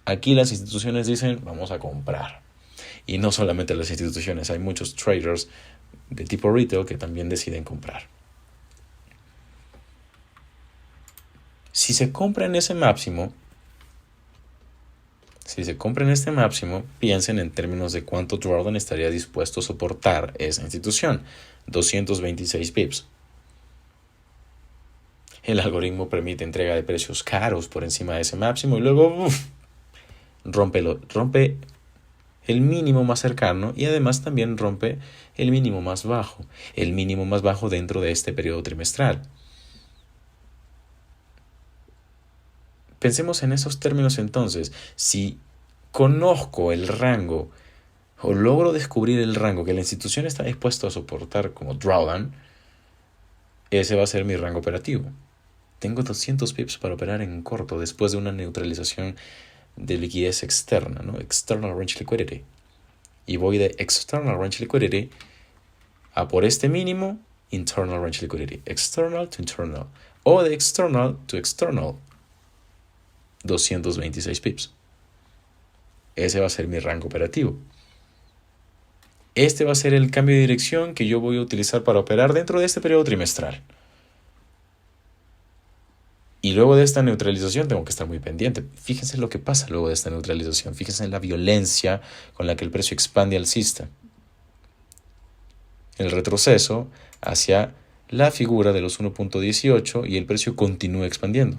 Aquí las instituciones dicen, vamos a comprar. Y no solamente las instituciones, hay muchos traders de tipo retail que también deciden comprar. Si se compra en ese máximo, piensen en términos de cuánto drawdown estaría dispuesto a soportar esa institución. 226 pips. El algoritmo permite entrega de precios caros por encima de ese máximo y luego rompe el mínimo más cercano y además también rompe el mínimo más bajo dentro de este periodo trimestral. Pensemos en esos términos entonces. Si conozco el rango o logro descubrir el rango que la institución está dispuesta a soportar como drawdown, ese va a ser mi rango operativo. Tengo 200 pips para operar en corto después de una neutralización de liquidez externa, External Range Liquidity. Y voy de External Range Liquidity a por este mínimo, Internal Range Liquidity. External to Internal. O de External to External. 226 pips. Ese va a ser mi rango operativo. Este va a ser el cambio de dirección que yo voy a utilizar para operar dentro de este periodo trimestral. Y luego de esta neutralización tengo que estar muy pendiente. Fíjense lo que pasa luego de esta neutralización. Fíjense en la violencia con la que el precio expande alcista. El retroceso hacia la figura de los 1.18 y el precio continúa expandiendo.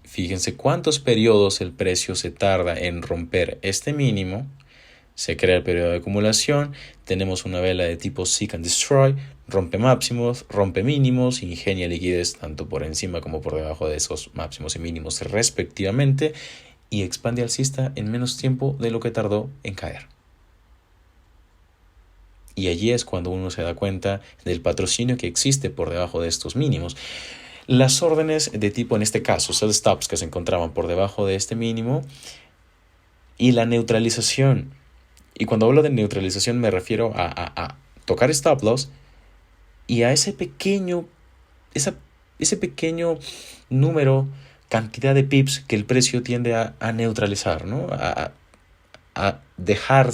Fíjense cuántos periodos el precio se tarda en romper este mínimo. Se crea el periodo de acumulación, tenemos una vela de tipo Seek and Destroy, rompe máximos, rompe mínimos, ingenia liquidez tanto por encima como por debajo de esos máximos y mínimos respectivamente y expande alcista en menos tiempo de lo que tardó en caer. Y allí es cuando uno se da cuenta del patrocinio que existe por debajo de estos mínimos. Las órdenes de tipo, en este caso, sell stops que se encontraban por debajo de este mínimo y la neutralización. Y cuando hablo de neutralización me refiero a tocar stop loss y a ese pequeño número, cantidad de pips que el precio tiende a neutralizar, a dejar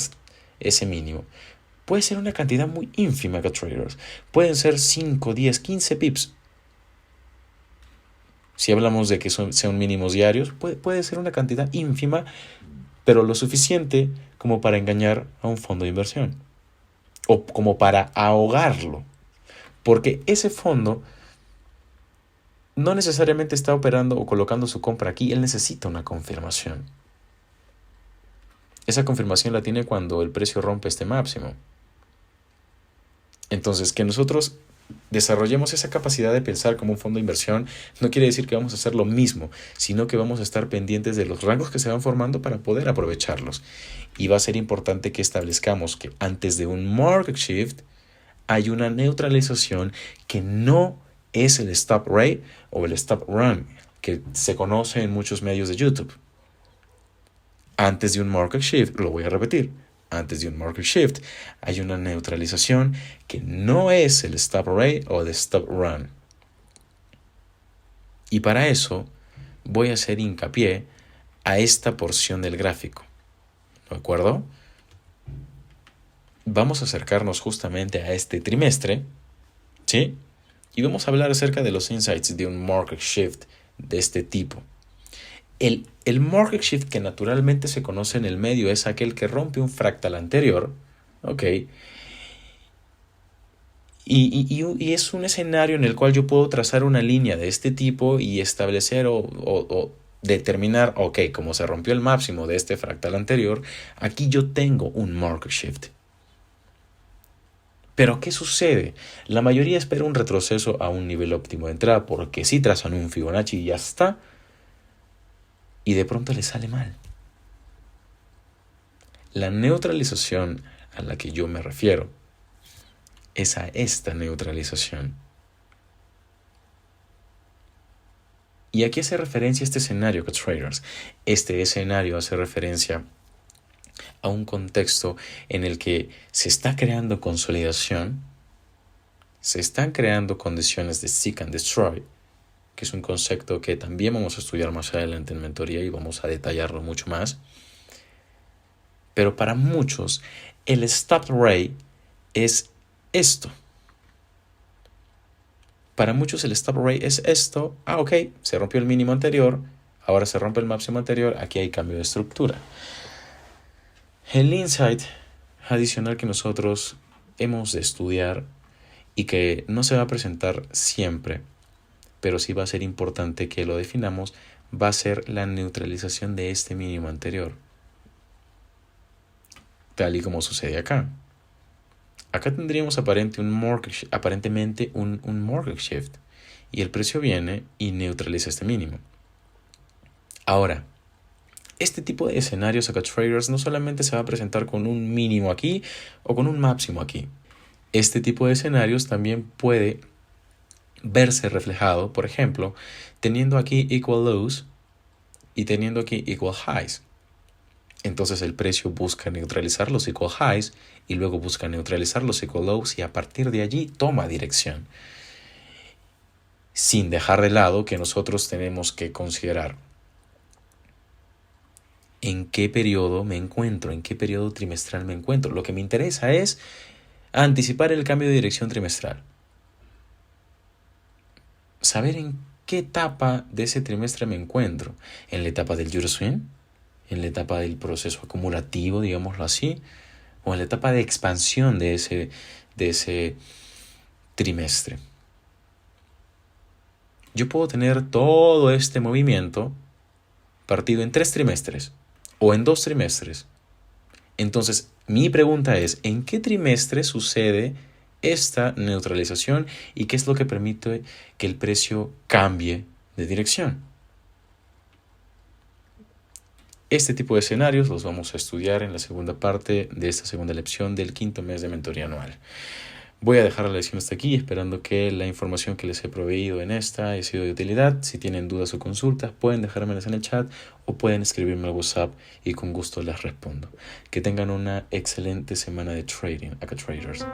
ese mínimo. Puede ser una cantidad muy ínfima que traders. Pueden ser 5, 10, 15 pips. Si hablamos de que sean mínimos diarios, puede ser una cantidad ínfima, pero lo suficiente como para engañar a un fondo de inversión o como para ahogarlo, porque ese fondo no necesariamente está operando o colocando su compra aquí, él necesita una confirmación. Esa confirmación la tiene cuando el precio rompe este máximo. Entonces, que nosotros desarrollemos esa capacidad de pensar como un fondo de inversión no quiere decir que vamos a hacer lo mismo, sino que vamos a estar pendientes de los rangos que se van formando para poder aprovecharlos. Y va a ser importante que establezcamos que antes de un market shift hay una neutralización que no es el stop rate o el stop run que se conoce en muchos medios de YouTube. Antes de un market shift, lo voy a repetir, antes de un market shift hay una neutralización que no es el stop rate o el stop run. Y para eso voy a hacer hincapié a esta porción del gráfico. ¿De acuerdo? Vamos a acercarnos justamente a este trimestre, ¿sí? Y vamos a hablar acerca de los insights de un market shift de este tipo. El market shift que naturalmente se conoce en el medio es aquel que rompe un fractal anterior, ¿ok? Y es un escenario en el cual yo puedo trazar una línea de este tipo y establecer o determinar, ok, como se rompió el máximo de este fractal anterior, aquí yo tengo un market shift. Pero ¿qué sucede? La mayoría espera un retroceso a un nivel óptimo de entrada porque sí trazan un Fibonacci y ya está, y de pronto les sale mal. La neutralización a la que yo me refiero es a esta neutralización. Y aquí hace referencia a este escenario, traders. Este escenario hace referencia a un contexto en el que se está creando consolidación, se están creando condiciones de seek and destroy, que es un concepto que también vamos a estudiar más adelante en mentoría y vamos a detallarlo mucho más. Pero para muchos, el stop rate es esto. Para muchos el stop rate es esto. Ok, se rompió el mínimo anterior, ahora se rompe el máximo anterior, aquí hay cambio de estructura. El insight adicional que nosotros hemos de estudiar y que no se va a presentar siempre, pero sí va a ser importante que lo definamos, va a ser la neutralización de este mínimo anterior. Tal y como sucede acá. Acá tendríamos aparentemente un market shift y el precio viene y neutraliza este mínimo. Ahora, este tipo de escenarios acá, traders, no solamente se va a presentar con un mínimo aquí o con un máximo aquí. Este tipo de escenarios también puede verse reflejado, por ejemplo, teniendo aquí equal lows y teniendo aquí equal highs. Entonces el precio busca neutralizar los equal highs y luego busca neutralizar los equal lows y a partir de allí toma dirección. Sin dejar de lado que nosotros tenemos que considerar en qué periodo me encuentro, en qué periodo trimestral me encuentro. Lo que me interesa es anticipar el cambio de dirección trimestral. Saber en qué etapa de ese trimestre me encuentro. En la etapa del Euroswing, en la etapa del proceso acumulativo, digámoslo así, o en la etapa de expansión de ese trimestre. Yo puedo tener todo este movimiento partido en 3 trimestres o en 2 trimestres. Entonces, mi pregunta es, ¿en qué trimestre sucede esta neutralización y qué es lo que permite que el precio cambie de dirección? Este tipo de escenarios los vamos a estudiar en la segunda parte de esta segunda lección del 5º mes de mentoría anual. Voy a dejar la lección hasta aquí, esperando que la información que les he proveído en esta haya sido de utilidad. Si tienen dudas o consultas, pueden dejármelas en el chat o pueden escribirme al WhatsApp y con gusto les respondo. Que tengan una excelente semana de trading, acá traders.